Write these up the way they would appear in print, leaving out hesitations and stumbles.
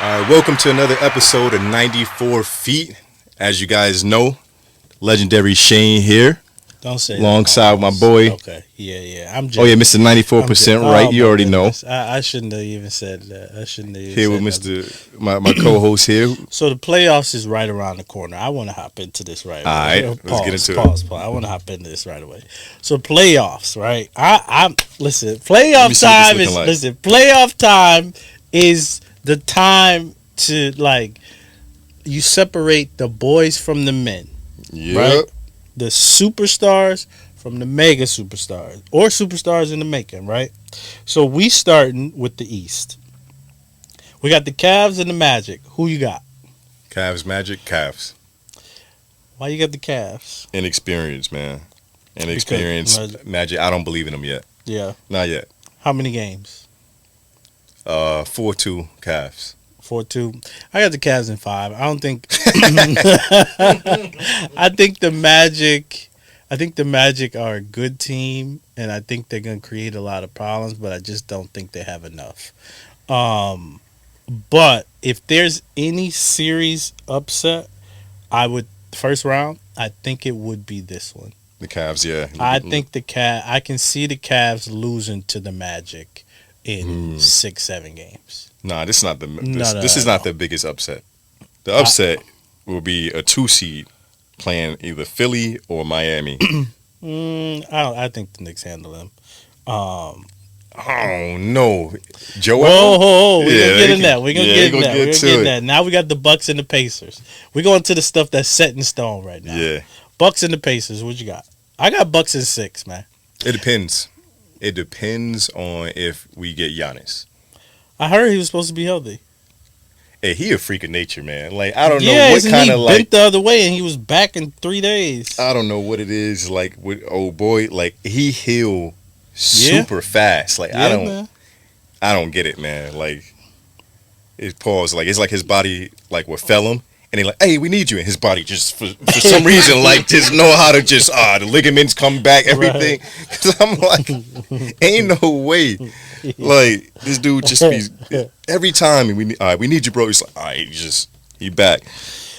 Welcome to another episode of 94 Feet. As you guys know, legendary Shane here. Don't say alongside that. my boy. Okay, yeah. I'm just. Oh yeah, Mr. 94% right. You already know. I shouldn't have even said that. I shouldn't have. Here with Mr. My co-host here. So the playoffs is right around the corner. I want to hop into this right away. All right, let's get into it. Pause. I want to hop into this right away. So playoffs, right? I'm listen. Playoff time is like. Listen. Playoff time is the time to you separate the boys from the men. Yep. Right? The superstars from the mega superstars or superstars in the making, right? So we starting with the East. We got the Cavs and the Magic. Who you got? Cavs, Magic, Cavs. Why you got the Cavs? Inexperience, man. Inexperienced Magic. I don't believe in them yet. Yeah. Not yet. How many games? 4-2 Cavs. 4-2. I got the Cavs in 5. I don't think. I think the Magic are a good team, and I think they're gonna create a lot of problems. But I just don't think they have enough. But if there's any series upset, first round. I think it would be this one. The Cavs, yeah. I think I can see the Cavs losing to the Magic in 6-7 games. Nah, this is not this is not the biggest upset. The upset will be a 2 seed playing either Philly or Miami. I think the Knicks handle them. Oh no, Joel. Whoa. We're gonna get in that. We're gonna get in that. Now we got the Bucks and the Pacers. We're going to the stuff that's set in stone right now. Yeah. Bucks and the Pacers. What you got? I got Bucks in 6, man. It depends. It depends on if we get Giannis. I heard he was supposed to be healthy. Hey, he a freak of nature, man. Like, I don't know what kind of bent the other way, and he was back in 3 days. I don't know what it is. Like with old boy, like he healed super fast. Like I don't get it, man. Like it's pause. Like it's like his body like what fell him, and he like, hey, we need you, and his body just for some reason like just know how to just the ligaments come back, everything. Because I'm like, ain't no way. Like this dude just be every time we need you, bro. He's like, all right, he back.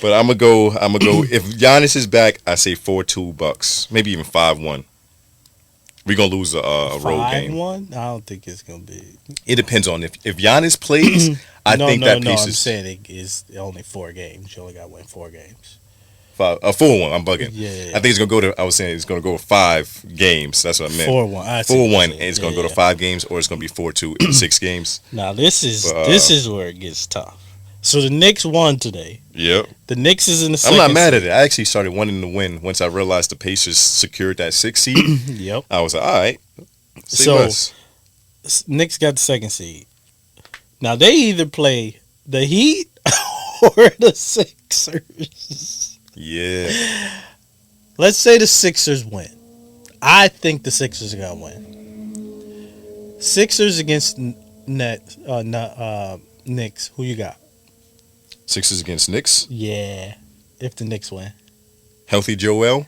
But I'm gonna go. If Giannis is back, I say 4-2 Bucks, maybe even 5-1. We're gonna lose a road game. 5-1? I don't think it's gonna be. It depends on if Giannis plays. I think that piece is. I'm saying it is only 4 games. You only got to win 4 games. 4-1. I'm bugging. Yeah. I think it's gonna go to. I was saying it's gonna go 5 games. That's what I meant. 4-1. 4-1, and it's gonna go to 5 games, or it's gonna be 4-2 in 6 games. Now this is where it gets tough. So the Knicks won today. Yep. The Knicks is in the second. I'm not mad at it. I actually started wanting to win once I realized the Pacers secured that 6 seed. Yep. I was like, all right. Knicks got the 2nd seed. Now they either play the Heat or the Sixers. Yeah. Let's say the Sixers win. I think the Sixers are gonna win. Sixers against Knicks. Who you got? Sixers against Knicks? Yeah. If the Knicks win. Healthy Joel?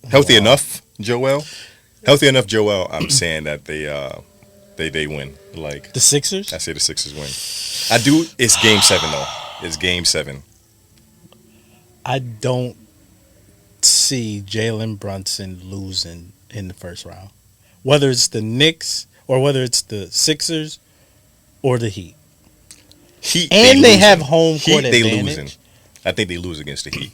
Healthy enough Joel? Healthy enough Joel, I'm saying that they win. Like the Sixers? I say the Sixers win. I do. It's game 7 though. It's game 7. I don't see Jalen Brunson losing in the first round. Whether it's the Knicks or whether it's the Sixers or the Heat. They have home court advantage. They losing. I think they lose against the Heat.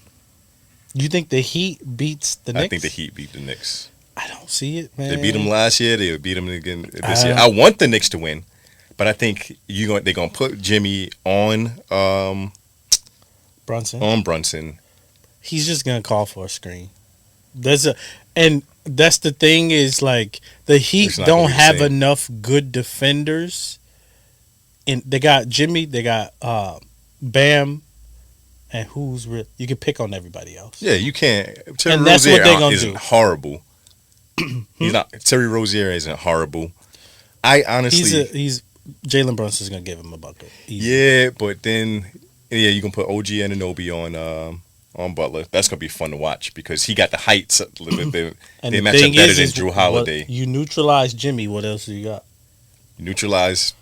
You think the Heat beats the Knicks? I think the Heat beat the Knicks. I don't see it, man. They beat them last year. They beat them again this year. I want the Knicks to win, but I think they're gonna put Jimmy on Brunson. On Brunson. He's just gonna call for a screen. And that's the thing is like the Heat don't have enough good defenders. And they got Jimmy, they got Bam, and you can pick on everybody else. Yeah, you can't. Terry and that's what they're gonna isn't do. Horrible. He's not. Terry Rozier isn't horrible. I honestly, he's Jalen Brunson's gonna give him a bucket. Easy. Yeah, but then you can put OG Anunoby on Butler. That's gonna be fun to watch because he got the heights. They match up better than Jrue Holiday. You neutralize Jimmy. What else do you got? Neutralize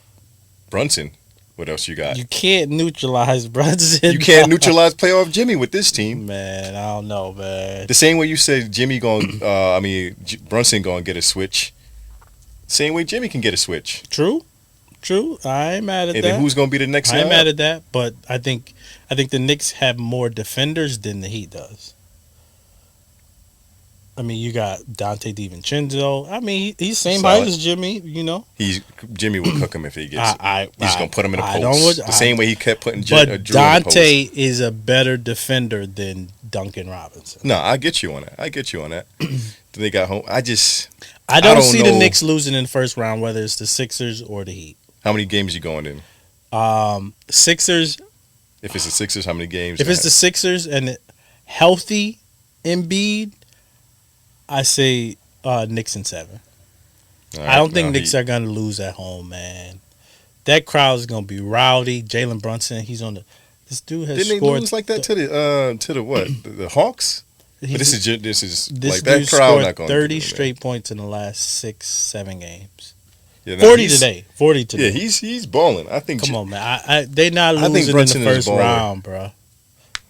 Brunson. What else you got? You can't neutralize Brunson. You can't neutralize playoff Jimmy with this team. Man, I don't know, man. The same way you said Jimmy Brunson going to get a switch. Same way Jimmy can get a switch. True. I ain't mad at that. And then who's going to be the next guy? I ain't mad at that, but I think the Knicks have more defenders than the Heat does. I mean, you got Dante DiVincenzo. I mean, he's same height as Jimmy, you know. Jimmy will cook him if he gets it. He's going to put him in a post. The same way he kept putting Jrue in the post. But Dante is a better defender than Duncan Robinson. No, I get you on that. They got home. I don't see the Knicks losing in the first round, whether it's the Sixers or the Heat. How many games you going in? Sixers. If it's the Sixers, how many games? If it's the Sixers and healthy Embiid, I say Knicks in 7. Right, I don't think Knicks are going to lose at home, man. That crowd is going to be rowdy. Jalen Brunson, he's on the. This dude has Didn't scored. They lose like that to the what? The Hawks? But this is this like that crowd not going to 30 straight points in the last 6-7 games. Yeah, 40 today. Yeah, he's balling. I think. Come on, man. They not losing in the first round, bro.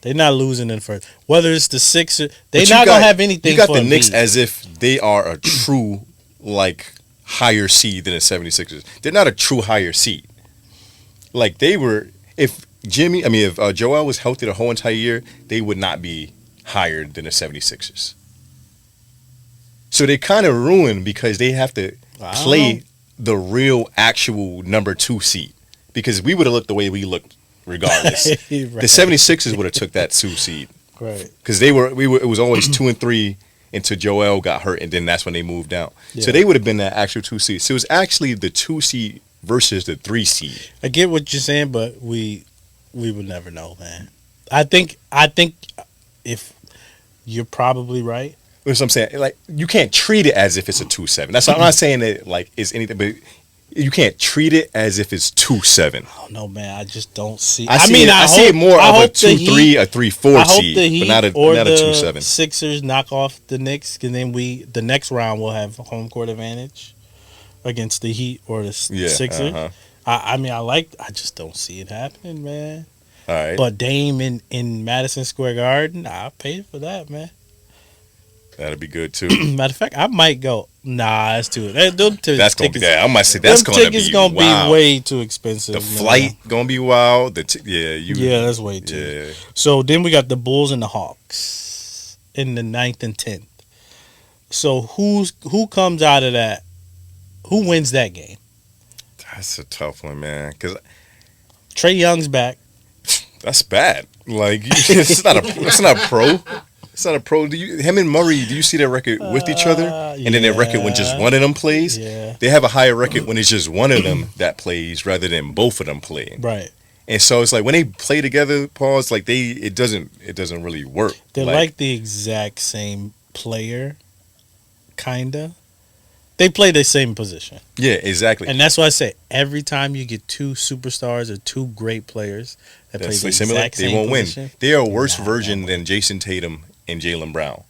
They're not losing in the first. Whether it's the Sixers, they're not gonna have anything. You got the Knicks as if they are a true like higher seed than the 76ers. They're not a true higher seed. Like they were. If Joel was healthy the whole entire year, they would not be higher than the 76ers. So they kind of ruined because they have to play the real actual number 2 seed, because we would have looked the way we looked regardless. Right. The 76ers would have took that 2 seed. Right. Because it was always 2 and 3 until Joel got hurt, and then that's when they moved down. Yeah. So they would have been that actual 2 seed. So it was actually the 2 seed versus the 3 seed. I get what you're saying, but we would never know, man. I think if you're probably right. That's what I'm saying. Like, you can't treat it as if it's a 2-7. That's I'm not saying that like it's anything, but you can't treat it as if it's 2-7. I don't know, man. I just don't see. I see it more of a 2-3, a 3-4 seed, but not a 2-7. Sixers knock off the Knicks, and then the next round will have home court advantage against the Heat or the Sixers. Uh-huh. I just don't see it happening, man. All right. But Dame in Madison Square Garden, I'll pay for that, man. That'd be good too. Matter of fact, I might go. Nah, that's too. That's gonna be. I might say that's gonna be. Gonna be way too expensive. The flight gonna be wild. Yeah, that's way too. Yeah. So then we got the Bulls and the Hawks in the 9th and 10th. So who comes out of that? Who wins that game? That's a tough one, man. Because Trae Young's back. That's bad. Like it's not a pro. It's not a pro. Him and Murray, do you see their record with each other? And then their record when just one of them plays? Yeah. They have a higher record when it's just one of them that plays rather than both of them playing. Right. And so it's like when they play together, Paul, it's like it doesn't really work. They're like the exact same player, kinda. They play the same position. Yeah, exactly. And that's why I say every time you get 2 superstars or 2 great players that play the exact same they won't position, win. They are a worse version than Jason Tatum and Jaylen Brown.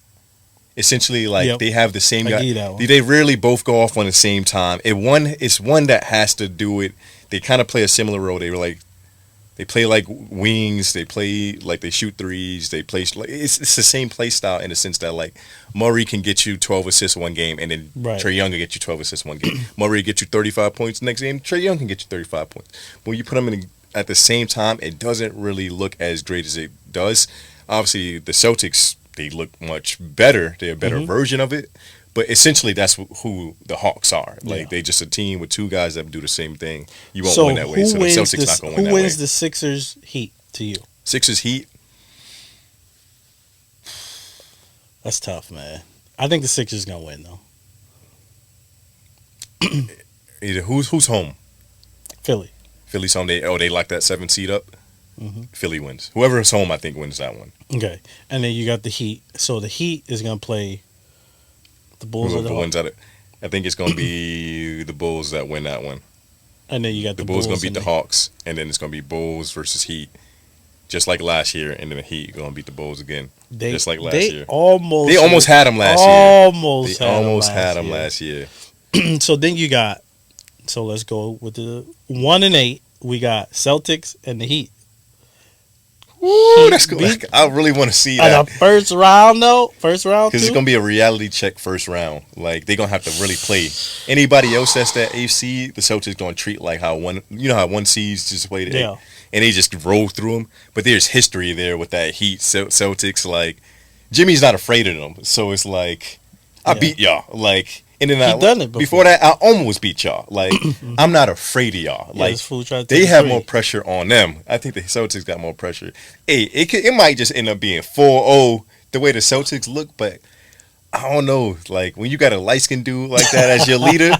Essentially, they have the same guy. They rarely both go off on the same time. It's one that has to do it. They kind of play a similar role. They play like wings. They play like they shoot threes. They play it's the same play style in the sense that like Murray can get you 12 assists one game, and then Trae Young can get you 12 assists one game. Murray get you 35 points next game. Trae Young can get you 35 points. When you put them in at the same time, it doesn't really look as great as it does. Obviously, the Celtics, they look much better. They're a better version of it. But essentially, that's who the Hawks are. Like, they're just a team with 2 guys that do the same thing. You won't win that way. So the Celtics not going to win that way. Who wins the Sixers Heat to you? Sixers Heat? That's tough, man. I think the Sixers going to win, though. Either who's home? Philly. Philly's home. They lock that 7 seed up? Mm-hmm. Philly wins. Whoever is home, I think, wins that one. Okay. And then you got the Heat. So the Heat is going to play the Bulls or the Hawks? I think it's going to be the Bulls that win that one. And then you got the Bulls going to beat the Hawks, and then it's going to be Bulls versus Heat, just like last year, and then the Heat going to beat the Bulls again, just like last year. They almost had them last year. They almost had them last year. So then you got, so let's go with the 1 and 8 we got Celtics and the Heat. Ooh, that's cool. I really want to see that. The first round, though? First round, because it's gonna be a reality check first round. Like they're gonna have to really play. Anybody else that's that AFC, the Celtics gonna treat like how one seeds just played it, and they just roll through them. But there's history there with that Heat Celtics. Like Jimmy's not afraid of them, so it's like I beat y'all. Like. And then he done it before that, I almost beat y'all. Like, I'm not afraid of y'all. Like, they have more pressure on them. I think the Celtics got more pressure. Hey, it might just end up being 4-0 the way the Celtics look, but I don't know. Like, when you got a light-skinned dude like that as your leader,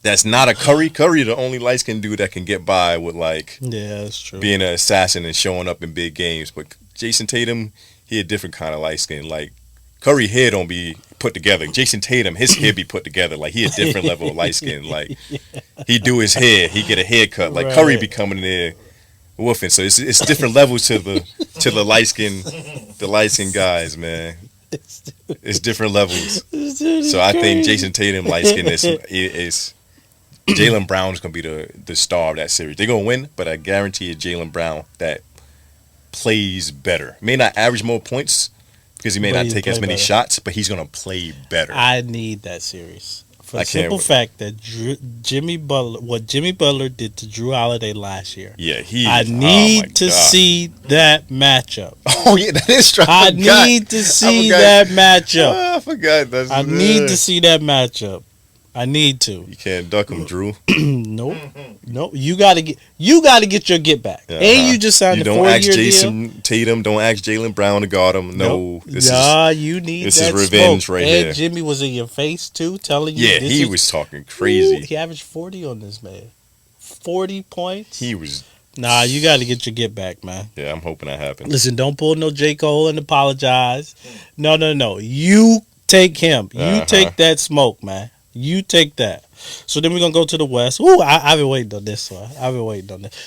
that's not a Curry. Curry the only light-skinned dude that can get by with, like, that's true. Being an assassin and showing up in big games. But Jason Tatum, he a different kind of light-skin. Like, Curry hair don't be put together. Jason Tatum, his hair be put together. Like he a different level of light skin. Like he do his hair, he get a haircut. Like Curry be coming in there woofing. So it's different levels to the light skin guys, man. It's different levels. So I think Jason Tatum light skin is Jaylen Brown's gonna be the star of that series. They're gonna win, but I guarantee it's Jaylen Brown that plays better. May not average more points. Because he may not take as many shots, but he's going to play better. I need that series. For the simple fact that Jimmy Butler did to Jrue Holiday last year. Yeah, I need to see that matchup. Oh, yeah, that is true. I need to see that matchup. Oh, I forgot. I need to see that matchup. I need to. You can't duck him, Jrue. Nope. You gotta get your get back. And you just signed a 4-year deal. You don't ask Jason Tatum. Don't ask Jaylen Brown to guard him. No. You need this that is revenge smoke. right and here. Jimmy was in your face too, telling you. Yeah, he was talking crazy. He averaged 40 on this man. 40 points. He was. Nah, you got to get your get back, man. Yeah, I'm hoping that happens. Listen, don't pull no J. Cole and apologize. No. You take him. You take that smoke, man. You take that. So then we're going to go to the West. Ooh, I've been waiting on this one.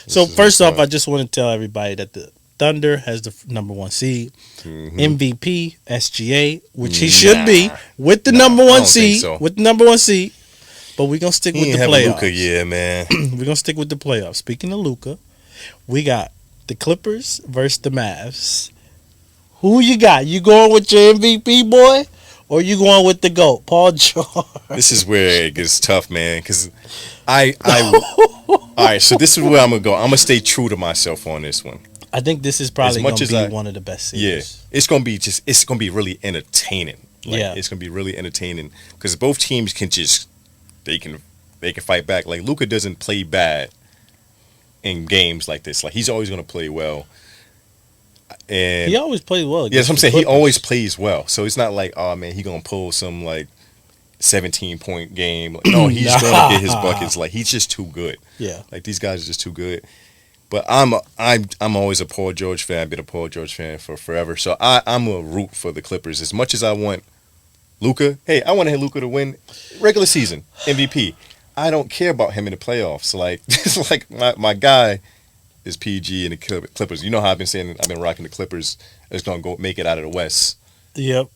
So first off, I just want to tell everybody that the Thunder has the number 1 seed. MVP, SGA, which he should be with the number 1 seed. So. With the number 1 seed. But we're going to stick with the playoffs. Luka, yeah, man. We're going to stick with the playoffs. Speaking of Luka, we got the Clippers versus the Mavs. Who you got? You going with your MVP, boy? Or you going with the GOAT, Paul George? This is where it gets tough, man. Because all right, so this is where I'm going to go. I'm going to stay true to myself on this one. I think this is probably going to be one of the best series. Yeah, it's going to be really entertaining. It's going to be really entertaining because both teams can they can fight back. Like Luka doesn't play bad in games like this. Like he's always going to play well. And he always plays well. Yeah, that's what I'm saying. He always plays well. So it's not like, oh man, he gonna pull some like 17-point game. Like, no, he's gonna get his buckets. Like he's just too good. Yeah, like these guys are just too good. But I'm always a Paul George fan. I've been a Paul George fan for forever. So I'm a root for the Clippers as much as I want Luka. Hey, I want Luka to win regular season MVP. I don't care about him in the playoffs. Like it's like my guy is PG and the Clippers. You know how I've been saying I've been rocking the Clippers. It's gonna go make it out of the West. Yep.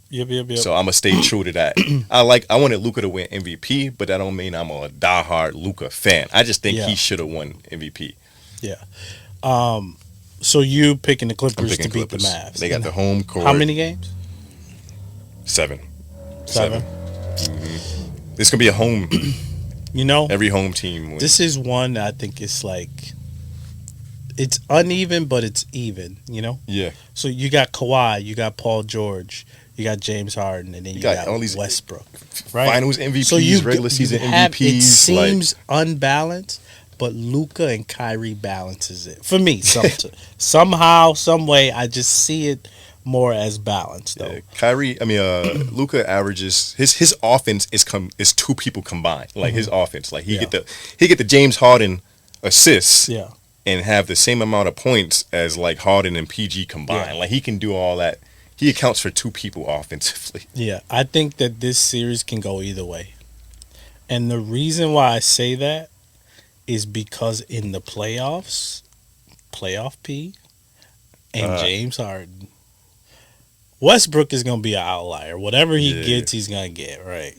So I'm gonna stay true to that. I wanted Luka to win MVP, but that don't mean I'm a diehard Luka fan. I just think he should have won MVP. Yeah. So you picking the Clippers to beat the Mavs? They got the home court. How many games? 7. Mm-hmm. This gonna be a home. Every home team wins. This is one I think it's like. It's uneven, but it's even, Yeah. So you got Kawhi, you got Paul George, you got James Harden, and then you got all these Westbrook. Right? Finals MVPs, regular season MVPs. It seems unbalanced, but Luka and Kyrie balances it. For me, somehow, some way, I just see it more as balanced, though. Yeah, Luka averages, his offense is 2 people combined. Like, his offense. Like, he get the James Harden assists. Yeah. And have the same amount of points as like Harden and PG combined. Yeah. Like he can do all that. He accounts for 2 people offensively. Yeah, I think that this series can go either way. And the reason why I say that is because in the playoffs, playoff P and James Harden, Westbrook is going to be an outlier. Whatever he gets, he's going to get, right?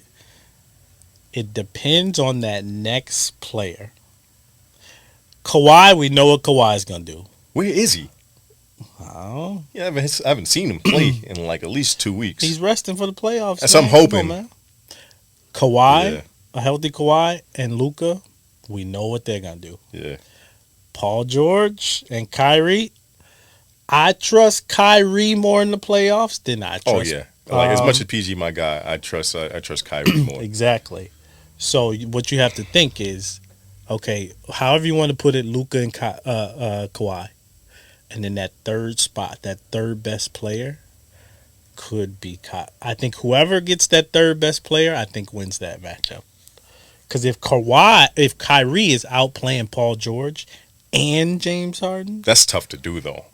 It depends on that next player Kawhi, we know what Kawhi's gonna do. Where is he? Oh, Yeah, I haven't seen him play in like at least 2 weeks. he's resting for the playoffs. That's what I'm Come hoping. on, man. Kawhi, Yeah. a healthy Kawhi, and Luka, we know what they're gonna do. Yeah. Paul George and Kyrie, I trust Kyrie more in the playoffs than I trust. Oh yeah. Like as much as PG my guy, I trust Kyrie more. Exactly. So what you have to think is, okay, however you want to put it, Luka and Kawhi, and then that third spot, that third best player, could be Kyrie. I think whoever gets that third best player, I think wins that matchup. Because if Kyrie is outplaying Paul George and James Harden, That's tough to do though.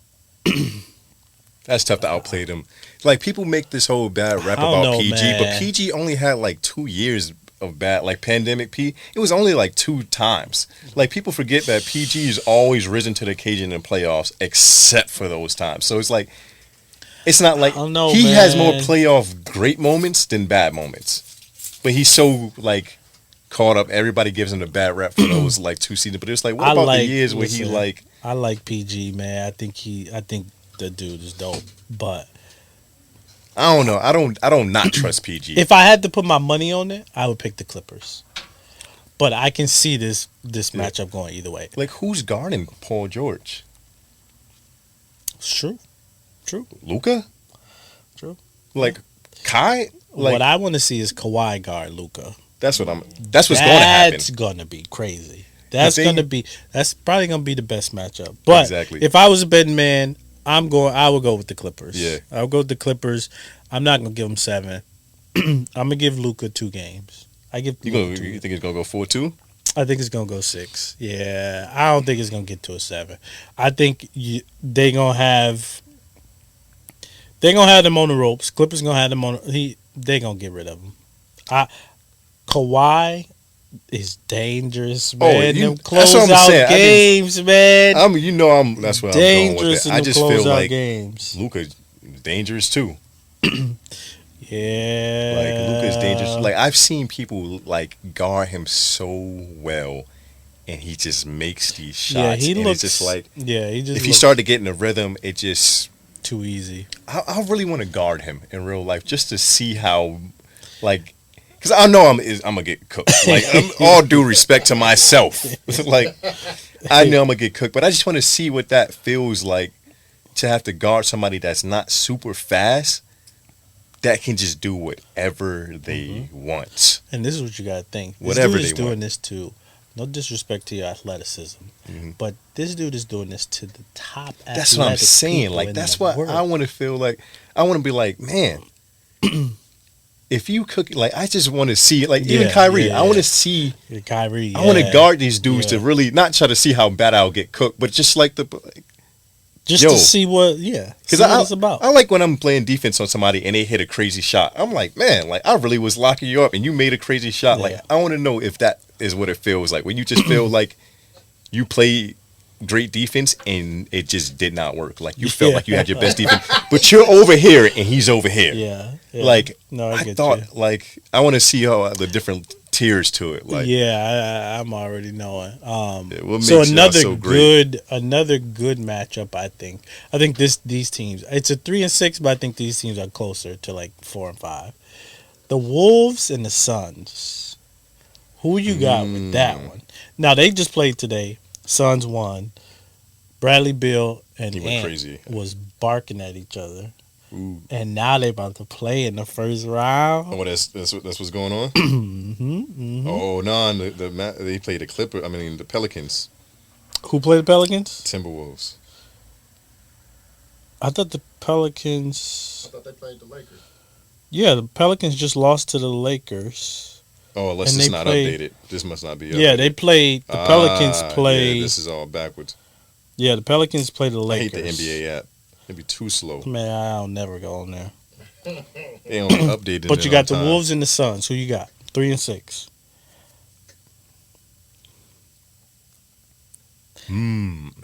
That's tough to outplay them. Like people make this whole bad rap I don't about know, PG, man. but PG only had like 2 years of bad, like pandemic P. It was only like 2 times. Like people forget that PG has always risen to the occasion in playoffs, except for those times. So it's like, it's not like I don't know, he has more man. playoff great moments than bad moments. But he's so like caught up. Everybody gives him the bad rap for those like 2 seasons. But it's like, what about the years where he like? I like PG, man. I think the dude is dope. But I don't know. I don't not trust PG. if I had to put my money on it, I would pick the Clippers. But I can see this matchup going either way. Like who's guarding Paul George? It's true. Luka? True. Like Kai? Like What I want to see is Kawhi guard Luka. that's what's going to happen. That's gonna be crazy. That's thing- probably gonna be the best matchup. But Exactly. if I was a betting man, I would go with the Clippers. Yeah. I'll go with the Clippers. I'm not gonna give them 7. I'm gonna give Luka 2 games. You think it's gonna go 4-2? I think it's gonna go 6. Yeah, I don't think it's gonna get to a 7. I think they gonna have them on the ropes. Clippers gonna have them on. They gonna get rid of them. Kawhi is dangerous, man. Them that's what I'm closeout saying. games, man. That's what Dangerous I'm in going with it. I the just feel closeout like games. Luka's dangerous too. Yeah, Like Luka's dangerous. Like I've seen people like guard him so well, and he just makes these shots. Yeah, he and looks it's just like he just if he looks started to get in a rhythm, it just too easy. I really want to guard him in real life just to see how, like, because I know I'm gonna get cooked. Like, all due respect to myself, like, I know I'm gonna get cooked, but I just want to see what that feels like to have to guard somebody that's not super fast, that can just do whatever they want. And this is what you gotta think. This Whatever dude is they doing want. this too. No disrespect to your athleticism, but this dude is doing this to the top. That's what I'm athletic saying. people Like, in that's the what world. I want to feel like. I want to be like, man. If you cook, like, I just want to see, like, even Kyrie, I want to see, Kyrie. I want to guard these dudes to Yeah. really not try to see how bad I'll get cooked, but just like just yo. to see what, because what it's about. I like when I'm playing defense on somebody and they hit a crazy shot. I'm like, man, like I really was locking you up and you made a crazy shot. Yeah. Like, I want to know if that is what it feels like when you just feel like you play great defense and it just did not work. Like you felt like you had your best defense, but you're over here and he's over here. Yeah. Like no, I get thought, you. like I want to see how the different tiers to it. Like I'm already knowing. what So makes y'all so another good matchup. I think these teams. It's a 3 and 6, but I think these teams are closer to like 4 and 5. The Wolves and the Suns. Who you got with that one? Now they just played today. Suns won. Bradley Beal and He went Ant crazy. was barking at each other. Ooh. And now they about to play in the first round. Oh, that's what's going on. Mm-hmm. Oh no, they played the Pelicans, Who played the Pelicans? Timberwolves. I thought the Pelicans. I thought they played the Lakers. Yeah, the Pelicans just lost to the Lakers. Oh, unless And it's they not played- updated. This must not be updated. Yeah, they played. The Pelicans Yeah, played. this is all backwards. Yeah, the Pelicans played the I hate Lakers. the NBA app. It'd be too slow. Man, I'll never go on there. They don't update it. But you got the on time. Wolves and the Suns. Who you got? 3 and 6.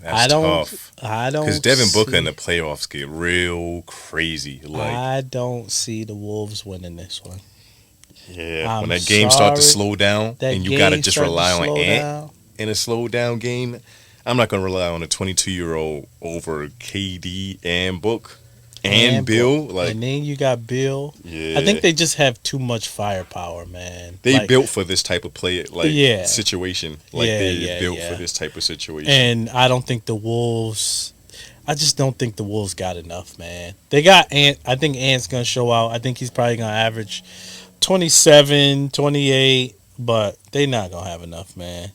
That's tough. I don't. Because Devin Booker see- in the playoffs get real crazy. Like, I don't see the Wolves winning this one. yeah, I'm when that game start to sorry. slow down That and you got to game just starting to rely on slow Ant down. in a slow down game. I'm not gonna rely on a 22-year-old over KD and Book and Bill. Like, and then you got Bill. yeah, I think they just have too much firepower, man. they built for this type of play, like Yeah. situation. Like they built for this type of situation. And I don't think the Wolves. I just don't think the Wolves got enough, man. They got Ant. I think Ant's gonna show out. I think he's probably gonna average 27, 28, but they not gonna have enough, man.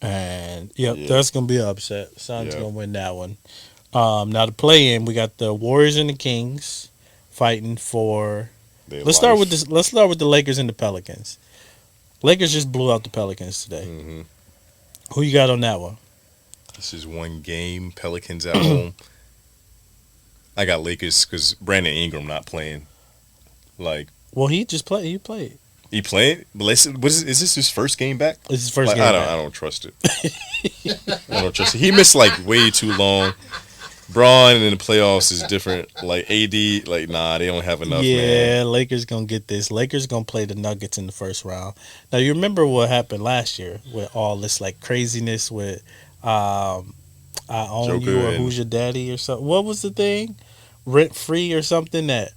And that's gonna be an upset. Suns gonna win that one. Now to play in, we got the Warriors and the Kings fighting for. Let's start with this. Let's start with the Lakers and the Pelicans. Lakers just blew out the Pelicans today. Mm-hmm. Who you got on that one? This is one game. Pelicans at home. I got Lakers because Brandon Ingram not playing. Like, well, he just played. He played. He played. But listen, is this his first game back? It's his first game. I don't trust it. I don't trust it. He missed like way too long. Braun in the playoffs is different. Like AD, like nah, they don't have enough. Yeah, man. Lakers gonna get this. Lakers gonna play the Nuggets in the first round. Now you remember what happened last year with all this like craziness with I own Joker you or who's your daddy or something. What was the thing? Rent free or something that.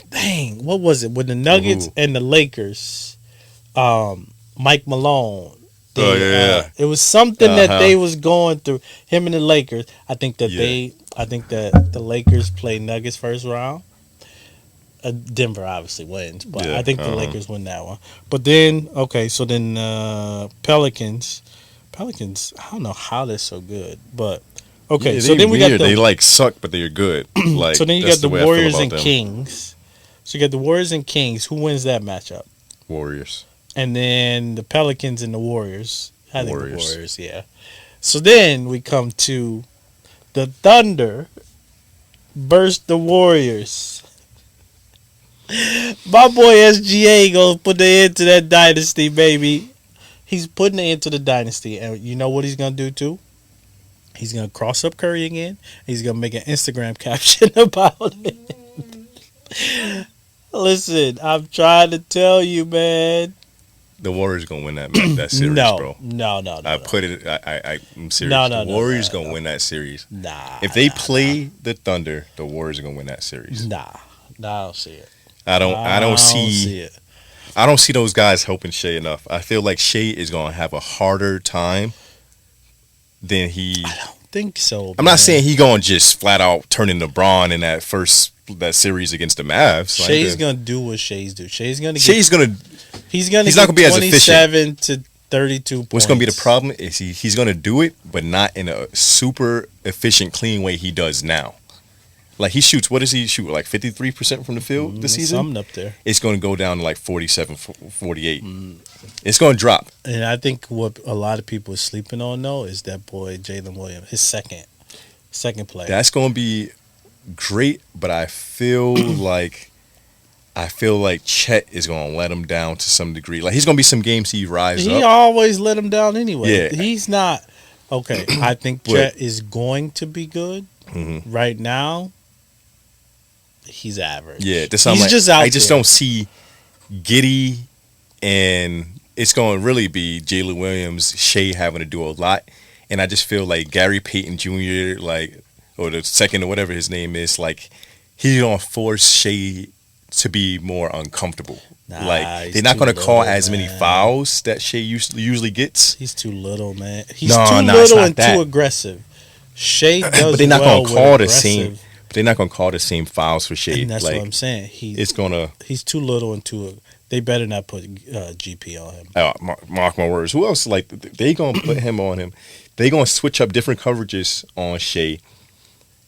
Dang, what was it with the Nuggets and the Lakers? Mike Malone. It was something that they was going through. Him and the Lakers. I think that the Lakers play Nuggets first round. Denver obviously wins, but I think the Lakers win that one. But then, so then Pelicans. Pelicans, I don't know how they're so good, but so then we got they like suck, but they're good. Like, so then you got the Warriors and Kings. So you got the Warriors and Kings. Who wins that matchup? Warriors. And then the Pelicans and the Warriors. I think the Warriors, yeah. So then we come to the Thunder versus the Warriors. My boy SGA gonna put the end to that dynasty, baby. He's putting the end to the dynasty. And you know what he's gonna do too? He's gonna cross up Curry again. He's gonna make an Instagram caption about it. Listen, I'm trying to tell you, man. The Warriors gonna win that series, bro. No. I'm serious. The Warriors gonna win that series. If they play the Thunder, the Warriors are gonna win that series. I don't see it. I don't see it. I don't see those guys helping Shea enough. I feel like Shea is gonna have a harder time than he. I don't think so. I'm not saying he gonna just flat out turn into Braun in that series against the Mavs. Shea's gonna do what Shea's do. He's not gonna be as efficient. 27 to 32 points. What's gonna be the problem is he's gonna do it, but not in a super efficient, clean way he does now. Like he shoots, what does he shoot? Like 53% from the field this season? Something up there. It's gonna go down to like 47, 48. It's gonna drop. And I think what a lot of people are sleeping on though is that boy Jalen Williams, his second play. That's gonna be great, but I feel like Chet is gonna let him down to some degree. Like he's gonna be some games he rises up. He always let him down anyway. Yeah. He's not okay. I think Chet is going to be good. Right now. He's average. Yeah, I just don't see Giddey, and it's going to really be Jalen Williams, Shea having to do a lot, and I just feel like Gary Payton Jr., or the second or whatever his name is, like he's going to force Shea to be more uncomfortable. They're not going to call as many fouls that Shea usually gets. He's too little, man. He's too little and too aggressive. Shea does but they're not going to call the same. They're not going to call the same fouls for Shea. And that's what I'm saying. He's too little and too. They better not put GP on him. Mark my words. Who else? They going to put him on him. They going to switch up different coverages on Shea.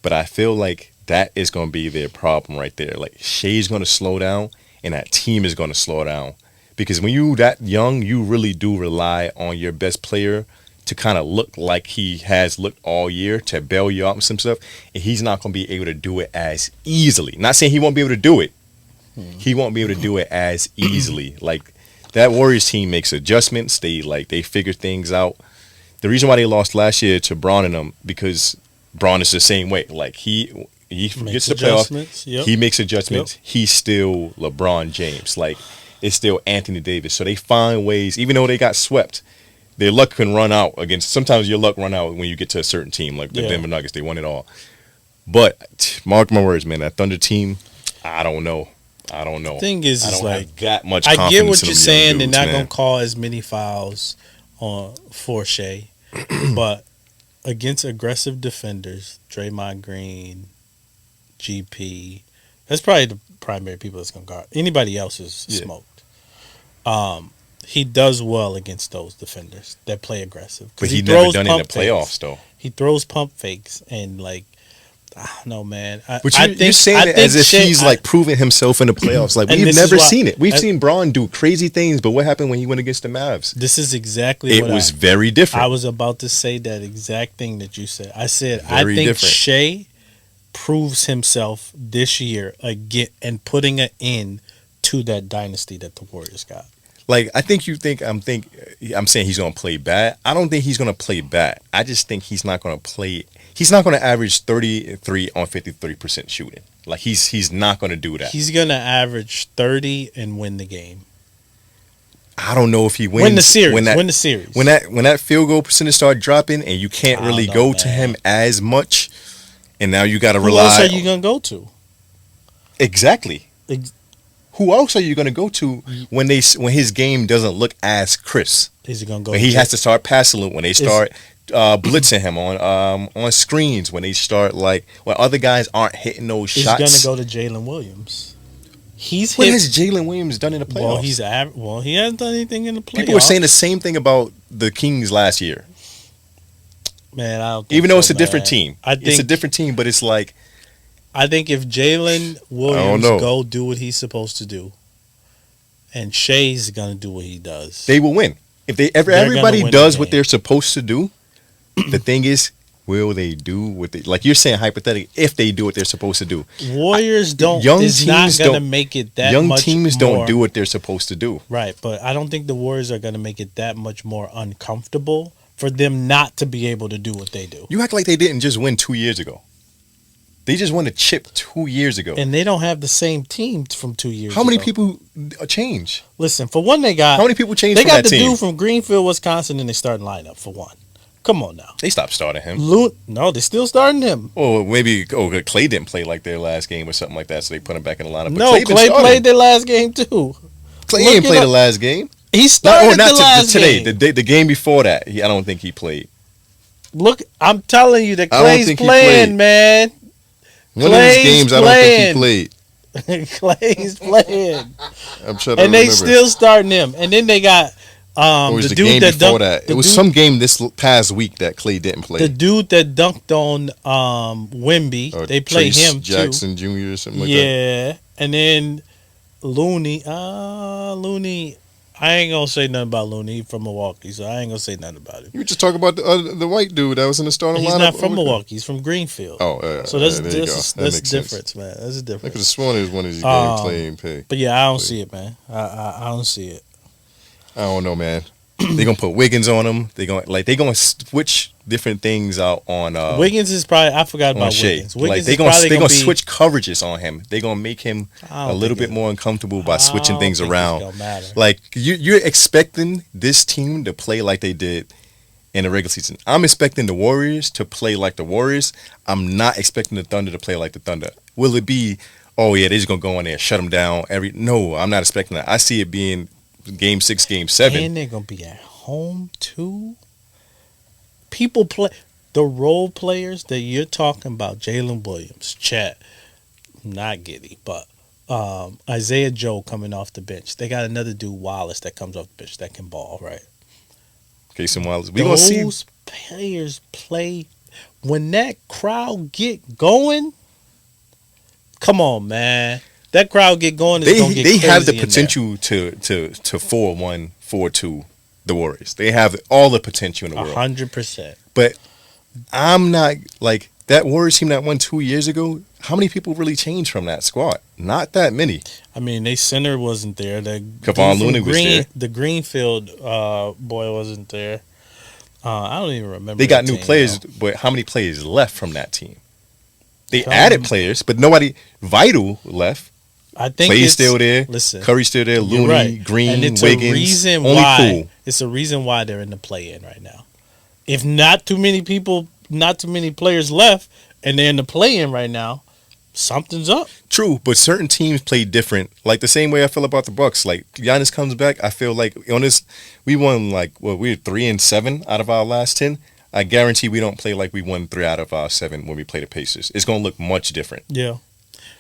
But I feel like that is going to be their problem right there. Like Shea's going to slow down, and that team is going to slow down because when you that young, you really do rely on your best player to kind of look like he has looked all year to bail you out and some stuff, and he's not going to be able to do it as easily. Not saying he won't be able to do it. He won't be able to do it as easily. Like that Warriors team makes adjustments. They figure things out. The reason why they lost last year to Braun and them because Braun is the same way. Like he gets the playoff. Yep. He makes adjustments. Yep. He's still LeBron James. Like it's still Anthony Davis. So they find ways, even though they got swept, their luck can run out against. Sometimes your luck run out when you get to a certain team, like the Yeah. Denver Nuggets. They won it all. But mark my words, man. That Thunder team, I don't know. Thing is, I don't like, have that much I confidence get what in you're them saying. young They're dudes, not man. gonna call as many fouls for Shea, but against aggressive defenders, Draymond Green, GP, that's probably the primary people that's gonna guard. Anybody else is Yeah. smoked. He does well against those defenders that play aggressive. But he he never throws done it in the pump fakes. playoffs, though. He throws pump fakes and like. I don't know, man. But you're saying it as if he's like proving himself in the playoffs. Like we've never seen it. We've seen Braun do crazy things, but what happened when he went against the Mavs? This is exactly it was very different. I was about to say that exact thing that you said. I said Very I think different. Shea proves himself this year again and putting an end to that dynasty that the Warriors got. Like I'm saying he's gonna play bad. I don't think he's gonna play bad. I just think he's not gonna play. He's not gonna average 33 on 53% shooting. Like he's not gonna do that. He's gonna average 30 and win the game. I don't know if he wins. Win the series. When that field goal percentage start dropping and you can't really go to him as much, and now you got to rely. Who else are you gonna go to? Exactly. Who else are you going to go to when his game doesn't look as crisp? Is he going to go? When he has to start passing when they start blitzing him on screens, when they start when other guys aren't hitting those shots. He's going to go to Jalen Williams. What has Jalen Williams done in the playoffs? He hasn't done anything in the playoffs. People were saying the same thing about the Kings last year. Man, I don't think even though so, it's a different team. It's a different team, but it's like. I think if Jalen Williams go do what he's supposed to do, and Shea's gonna do what he does, they will win. If everybody does what they're supposed to do, the thing is, will they do what they like? You're saying hypothetically, if they do what they're supposed to do, Warriors don't. Young is teams not gonna don't make it that young much teams more, don't do what they're supposed to do. Right, but I don't think the Warriors are gonna make it that much more uncomfortable for them not to be able to do what they do. You act like they didn't just win 2 years ago. They just won a chip 2 years ago. And they don't have the same team from 2 years ago. How many people change? Listen, for one, they got... How many people changed from that team? They got the dude from Greenfield, Wisconsin, in their starting lineup, for one. Come on now. They stopped starting him. No, they're still starting him. Or maybe Clay didn't play like their last game or something like that, so they put him back in the lineup. But No, Clay played their last game, too. Clay didn't play the last game. He started the last today, game. The game before that, I don't think he played. Look, I'm telling you that Clay's playing, man. One of these games, I don't think he played. Clay's playing. I'm trying to remember. And they still starting him. And then they got the dude game that before dunked. that. It was some game this past week that Clay didn't play. The dude that dunked on Wemby. They play Trace him Jackson too. Jr. or something like that. Yeah. And then Looney. Looney. I ain't gonna say nothing about Looney. He from Milwaukee, so I ain't gonna say nothing about him. You were just talking about the white dude that was in the starting lineup. He's not from Milwaukee. He's from Greenfield. Oh, so that's there you go. that's a difference, man. That's a difference. I could have sworn it was one of these games Clay and pay. But yeah, I don't see it, man. I don't see it. I don't know, man. They're gonna put Wiggins on him. They're gonna switch different things out on Wiggins is probably I forgot about Shea. Wiggins. Wiggins they're gonna switch coverages on him. They're gonna make him a little bit more uncomfortable by switching things around. Like you're expecting this team to play like they did in the regular season. I'm expecting the Warriors to play like the Warriors. I'm not expecting the Thunder to play like the Thunder. Will it be? Oh yeah, they're just gonna go in there, shut them down. No, I'm not expecting that. I see it being Game 6, Game 7. And they're gonna be at home too. People play the role players that you're talking about. Jalen Williams, Chat, not Giddy, but Isaiah Joe coming off the bench. They got another dude, Wallace, that comes off the bench that can ball, right? Casey Wallace. We gonna see those players play when that crowd get going. Come on, man. That crowd get going. They have the potential to 4-1, 4-2 the Warriors. They have all the potential in the world. 100%. But I'm not like that Warriors team that won 2 years ago. How many people really changed from that squad? Not that many. I mean, they center wasn't there. Kevon Looney was there. The Greenfield boy wasn't there. I don't even remember. They got new players, but how many players left from that team? They added players, but nobody vital left. I think Clay's still there. Listen, Curry's still there. Looney, right. Green, and it's Wiggins. A reason only why, cool. It's a reason why they're in the play-in right now. If not too many players left, and they're in the play-in right now, something's up. True, but certain teams play different. Like the same way I feel about the Bucks. Like Giannis comes back, I feel like on this, we won we were 3-7 out of our last 10. I guarantee we don't play like we won 3 out of our 7 when we play the Pacers. It's gonna look much different. Yeah.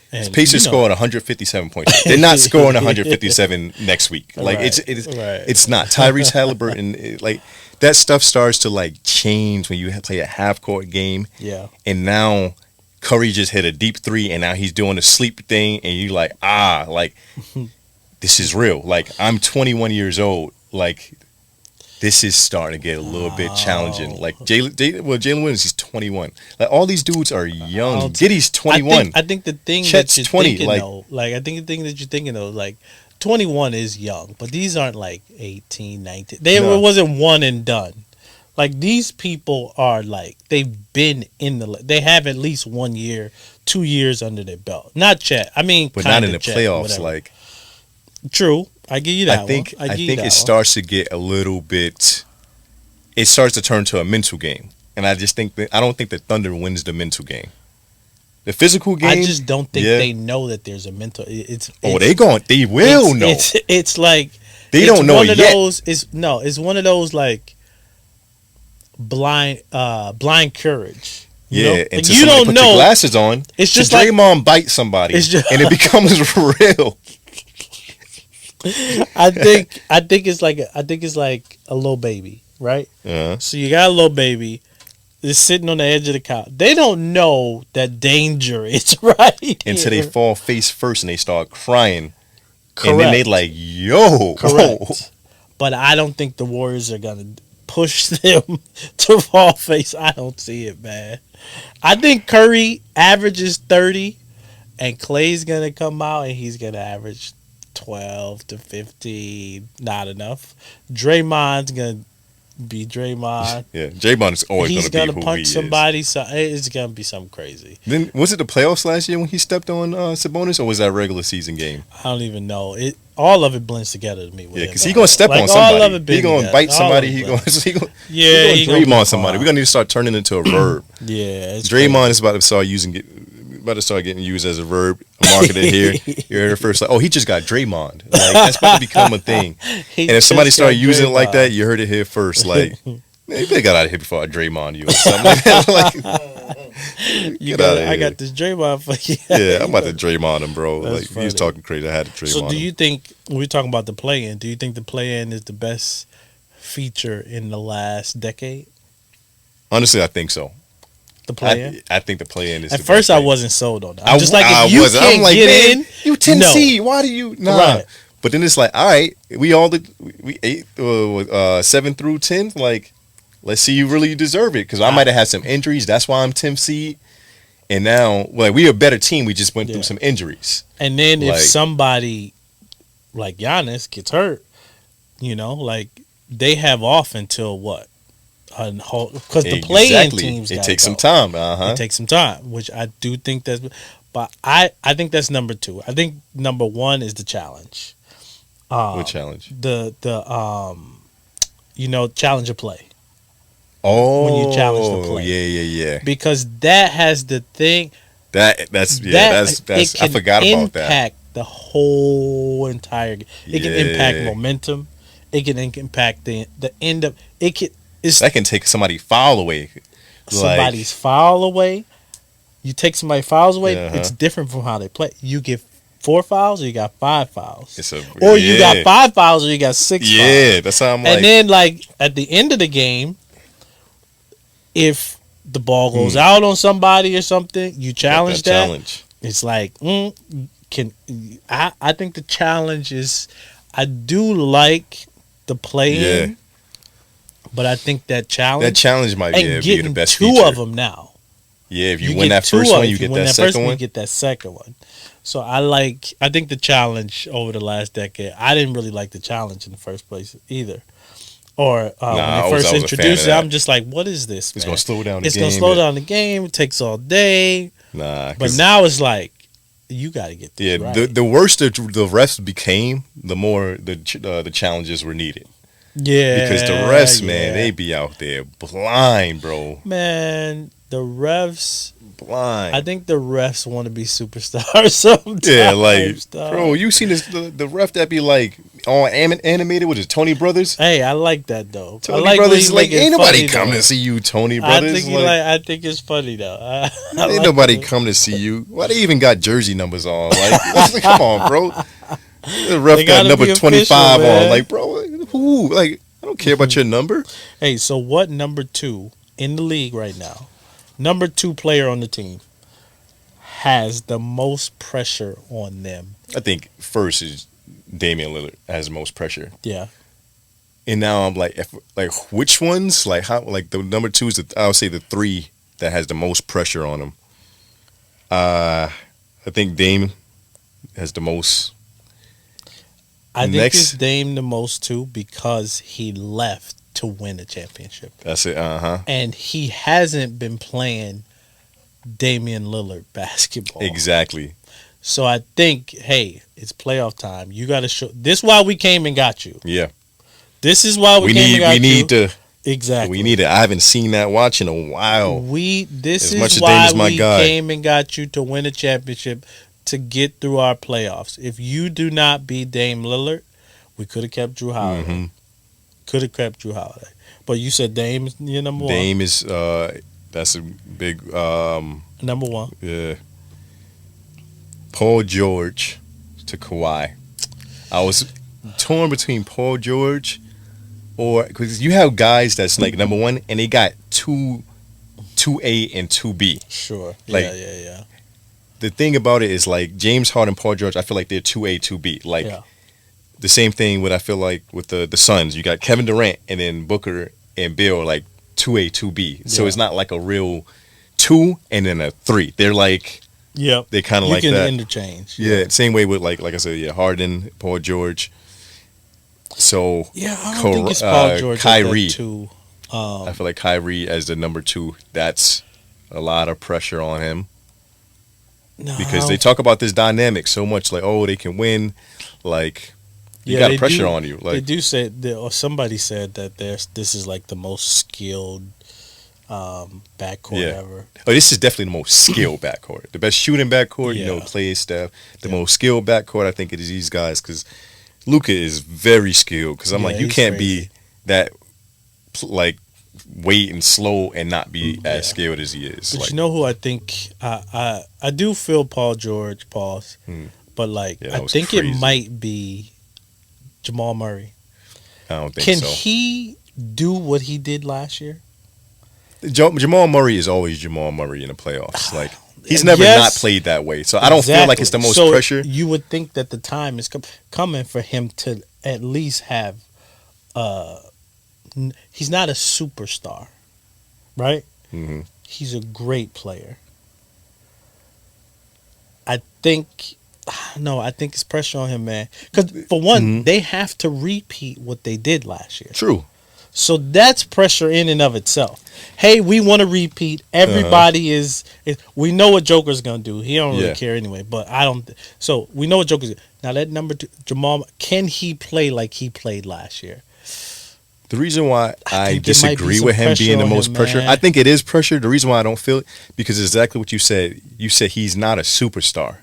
And Pacers scored 157 points. They're not scoring 157 next week. Like it's not. Tyrese Halliburton, like that stuff starts to like change when you play a half court game. Yeah. And now Curry just hit a deep 3, and now he's doing a sleep thing, and you like this is real. Like I'm 21 years old. Like this is starting to get a little bit challenging. Like Jalen Williams, he's 21. Like all these dudes are young. Giddy's 21. I think the thing Chet's that you're 20, thinking though, I think the thing that you're thinking though, like 21 is young, but these aren't like 18, 19. Wasn't one and done. Like these people are like they've been they have at least 1 year, 2 years under their belt. Not Chet. I mean, but not in the Chet, playoffs. whatever. Like true. I give you that. I think it starts to get a little bit. It starts to turn to a mental game, and I just think I don't think the Thunder wins the mental game. The physical game, I just don't think they know that there's a mental. They will know. It's like they don't know it yet. It's one of those like blind courage. You know? And like, you don't know. Your glasses on. It's just Draymond bite somebody, and it becomes real. I think it's like a little baby, right? Uh-huh. So you got a little baby that's sitting on the edge of the couch. They don't know that danger is right until they fall face first and they start crying. Correct. And then they like, yo. Correct. But I don't think the Warriors are gonna push them to fall face. I don't see it, man. I think Curry averages 30, and Clay's gonna come out and he's gonna average 12 to 15, not enough. Draymond's gonna be Draymond. Yeah, Draymond is always He's gonna be gonna who punch he somebody. is. So it's gonna be something crazy. Then was it the playoffs last year when he stepped on Sabonis, or was that a regular season game? I don't even know. All of it blends together to me. Yeah, because he's gonna step on somebody. He's gonna bite somebody. He's gonna Draymond somebody. We're gonna need to start turning it into a verb. Yeah, Draymond is about to start getting used as a verb, marketed here. You heard it first. Like, he just got Draymond. Like, that's about to become a thing. And if somebody started using it like that, you heard it here first. Like, man, you better got out of here before I Draymond you or something like that. I got this Draymond for you. Yeah, I'm about to Draymond him, bro. That's like funny. he was talking crazy. I had to Draymond. So, do you think when we're talking about the play-in? Do you think the play-in is the best feature in the last decade? Honestly, I think so. The play-in. I think the play-in is. At first, I wasn't sold on that. I'm just like, if you can't get in, you 10 seed. Why do you? Nah. Right. But then it's like, all right, we 7 through 10. Like, let's see, you really deserve it because I might have had some injuries. That's why I'm 10th seed. And now, we're a better team. We just went through some injuries. And then if somebody like Giannis gets hurt, like they have off until what? Because the play-in teams it takes some time. It takes some time, which I do think but I think that's number 2. I think number 1 is the challenge. What challenge? The challenge of play. Oh, when you challenge the play. Yeah. Because that has the thing that's I forgot about that. Impact the whole entire game. It can impact momentum. It can impact the end of it. That can take somebody foul away. Somebody's foul away. You take somebody's fouls away. It's different from how they play. You get 4 fouls, or you got 5 fouls, you got 5 fouls, or you got 6 fouls. Yeah, that's how I'm like. And then, at the end of the game, if the ball goes out on somebody or something, you challenge that. Challenge. It's like, I think the challenge is, I do like the play-in. Yeah. But I think that challenge might be the best 2 feature. Of them now. Yeah, if you win that first one, you get that second one. You get that second one. So I think the challenge over the last decade. I didn't really like the challenge in the first place either. Or when they first introduced it, I'm just like, what is this? It's gonna slow down the game. It's gonna slow down the game. It takes all day. But now it's like, you got to get this right. The worse the refs became, the more the challenges were needed. Yeah, because the rest, man, they be out there blind, bro. Man, the refs. Blind. I think the refs want to be superstars sometimes. Yeah, like, dog. bro, you seen this the ref that be like all animated with his Tony Brothers? Hey, I like that though. Tony I like Brothers, like, ain't nobody funny, come though. to see you, Tony Brothers. I think it's funny though. Ain't like nobody come to see you. Why they even got jersey numbers on? Like, come on, bro. The ref got number 25 on. Like, bro, who? Like, I don't care about your number. Hey, so what number 2 in the league right now? Number 2 player on the team has the most pressure on them. I think first is Damian Lillard has the most pressure. Yeah. And now I'm like, which ones? Like, how? Like, the number 2 is I would say the 3 that has the most pressure on them. I think Dame has the most. I think it's Dame the most too because he left to win a championship. That's it. And he hasn't been playing Damian Lillard basketball. Exactly. So I think, hey, it's playoff time. You got to show. This is why we came and got you. Yeah. This is why we came and got you. We need to. Exactly. We need it. I haven't seen that watch in a while. This is why we came and got you to win a championship, to get through our playoffs. If you do not beat Dame Lillard, we could have kept Jrue Holiday. Mm-hmm. Could have kept Jrue Holiday. But you said Dame is your number 1. Dame is that's a big number 1. Yeah. Paul George to Kawhi. I was torn between Paul George or because you have guys that's like number 1 and they got 2A and 2B. Sure. Like, yeah. The thing about it is like James Harden, Paul George, I feel like they're 2A, 2B. Like the same thing with I feel like with the Suns. You got Kevin Durant and then Booker and Bill like 2A, 2B. So it's not like a real 2 and then a 3. They're like they kind of like that. You can interchange. Yeah, same way with like I said, Harden, Paul George. So I don't think it's Paul George Kyrie too. I feel like Kyrie as the number 2. That's a lot of pressure on him. No. Because they talk about this dynamic so much, like, oh, they can win, like you got pressure on you. Like they do say, or somebody said that this is like the most skilled backcourt ever. Oh, this is definitely the most skilled backcourt, the best shooting backcourt. Play staff, the most skilled backcourt. I think it is these guys because Luka is very skilled. Because I'm like, you can't be that like wait and slow and not be as skilled as he is. But like, you know who I think I do feel Paul George pause, but like I think crazy. It might be Jamal Murray. I don't think Can so. Can he do what he did last year? Jamal Murray is always Jamal Murray in the playoffs. Like he's never not played that way. So I don't feel like it's the most pressure. You would think that the time is coming for him to at least have. He's not a superstar, right? Mm-hmm. He's a great player. I think it's pressure on him, man. Because for one, they have to repeat what they did last year. True. So that's pressure in and of itself. Hey, we want to repeat. Everybody is. We know what Joker's gonna do. He don't really care anyway. But I don't. So we know what Joker's gonna do. Now that number 2, Jamal, can he play like he played last year? The reason why I disagree with him being the most pressure, I think it is pressure. The reason why I don't feel it, because exactly what you said. You said he's not a superstar.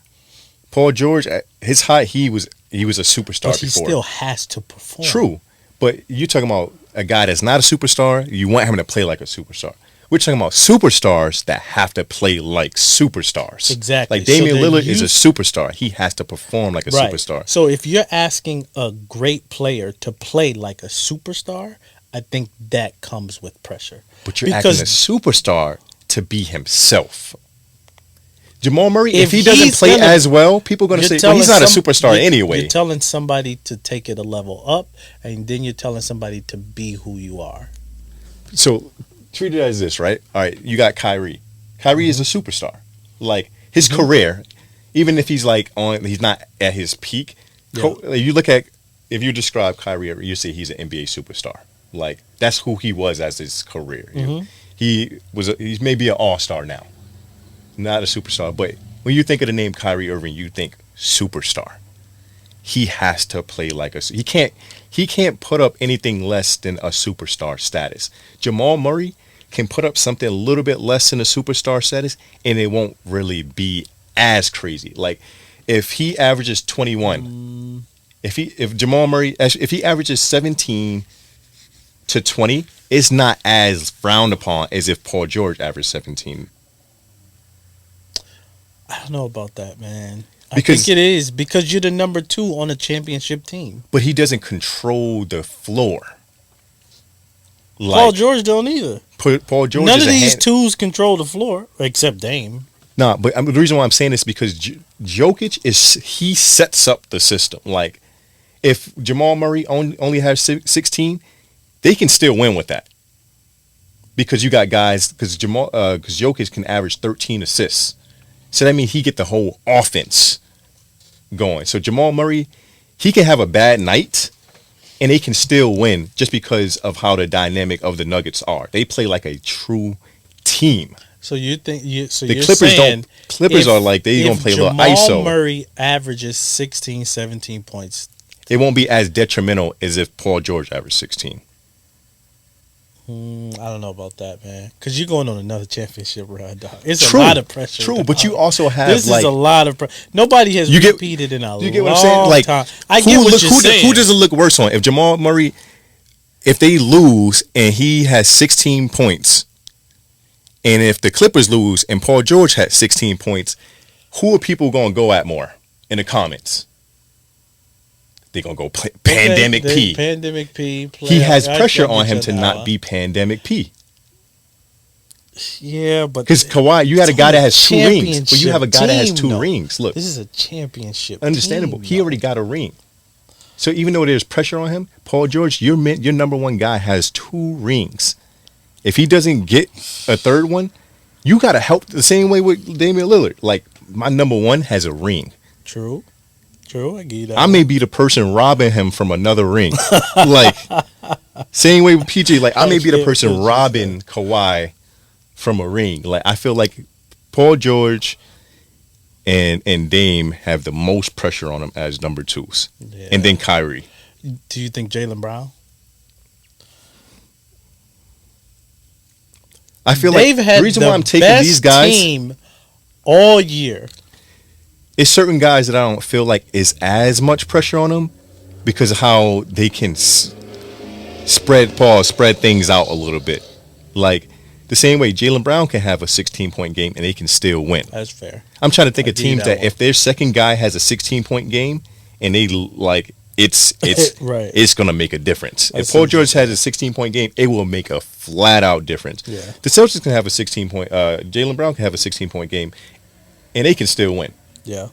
Paul George, at his height, he was a superstar but he before. Still has to perform. True, but you're talking about a guy that's not a superstar. You want him to play like a superstar. We're talking about superstars that have to play like superstars. Exactly. Like Damian Lillard is a superstar. He has to perform like a superstar. So if you're asking a great player to play like a superstar, I think that comes with pressure. But you're asking a superstar to be himself. Jamal Murray, if he doesn't play as well, people are going to say, well, he's not a superstar anyway. You're telling somebody to take it a level up, and then you're telling somebody to be who you are. So treat it as this, right? All right, you got Kyrie. Kyrie is a superstar. Like his career, even if he's he's not at his peak. You look at, if you describe Kyrie, you say he's an NBA superstar. Like that's who he was as his career. He's maybe an all-star now, not a superstar. But when you think of the name Kyrie Irving, you think superstar. he has to play like he can't put up anything less than a superstar status. Jamal Murray can put up something a little bit less than a superstar status, and it won't really be as crazy. Like if he averages 21, if Jamal Murray, if he averages 17 to 20, it's not as frowned upon as if Paul George averaged 17. I don't know about that, man. Because, I think it is because you're the number 2 on a championship team. But he doesn't control the floor. Like, Paul George don't either. Paul George. None of these twos control the floor except Dame. Nah, but the reason why I'm saying this is because Jokic he sets up the system. Like if Jamal Murray only has 16, they can still win with that. Because you got guys because Jokic can average 13 assists. So that means he get the whole offense going. So Jamal Murray, he can have a bad night and they can still win just because of how the dynamic of the Nuggets are. They play like a true team. So you think the Clippers are like they gonna play a little ISO. Jamal Murray averages 16, 17 points. It won't be as detrimental as if Paul George averaged 16. I don't know about that, man. Because you're going on another championship run, dog. It's a lot of pressure. True, but you also have this is a lot of pressure. Nobody has repeated in a long time. You get what I'm saying? Like, I get what you're saying. Who does it look worse on? If Jamal Murray, if they lose and he has 16 points, and if the Clippers lose and Paul George had 16 points, who are people going to go at more in the comments? They're going to go Pandemic P. Pandemic P. He has pressure on him to not be Pandemic P. Yeah, but because Kawhi, you got a guy that has 2 rings, but you have a guy that has 2 rings. Look, this is a championship. Understandable. Team, he already got a ring. So even though there's pressure on him, Paul George, your number 1 guy has 2 rings. If he doesn't get a 3rd one, you got to help the same way with Damian Lillard. Like my number 1 has a ring. True, I get that. I may be the person robbing him from another ring. Like same way with PG. Like I may be the person robbing Kawhi from a ring. Like I feel like Paul George and Dame have the most pressure on them as number 2s, and then Kyrie. Do you think Jaylen Brown? I feel like the reason why I'm taking these guys team all year. It's certain guys that I don't feel like is as much pressure on them because of how they can spread things out a little bit. Like the same way Jaylen Brown can have a 16-point game and they can still win. That's fair. I'm trying to think of teams that if their second guy has a 16-point game and they like it's right. It's gonna make a difference. If Paul George has a 16-point game, it will make a flat out difference. Yeah. The Celtics can have a 16-point. Jaylen Brown can have a 16-point game, and they can still win. Yeah.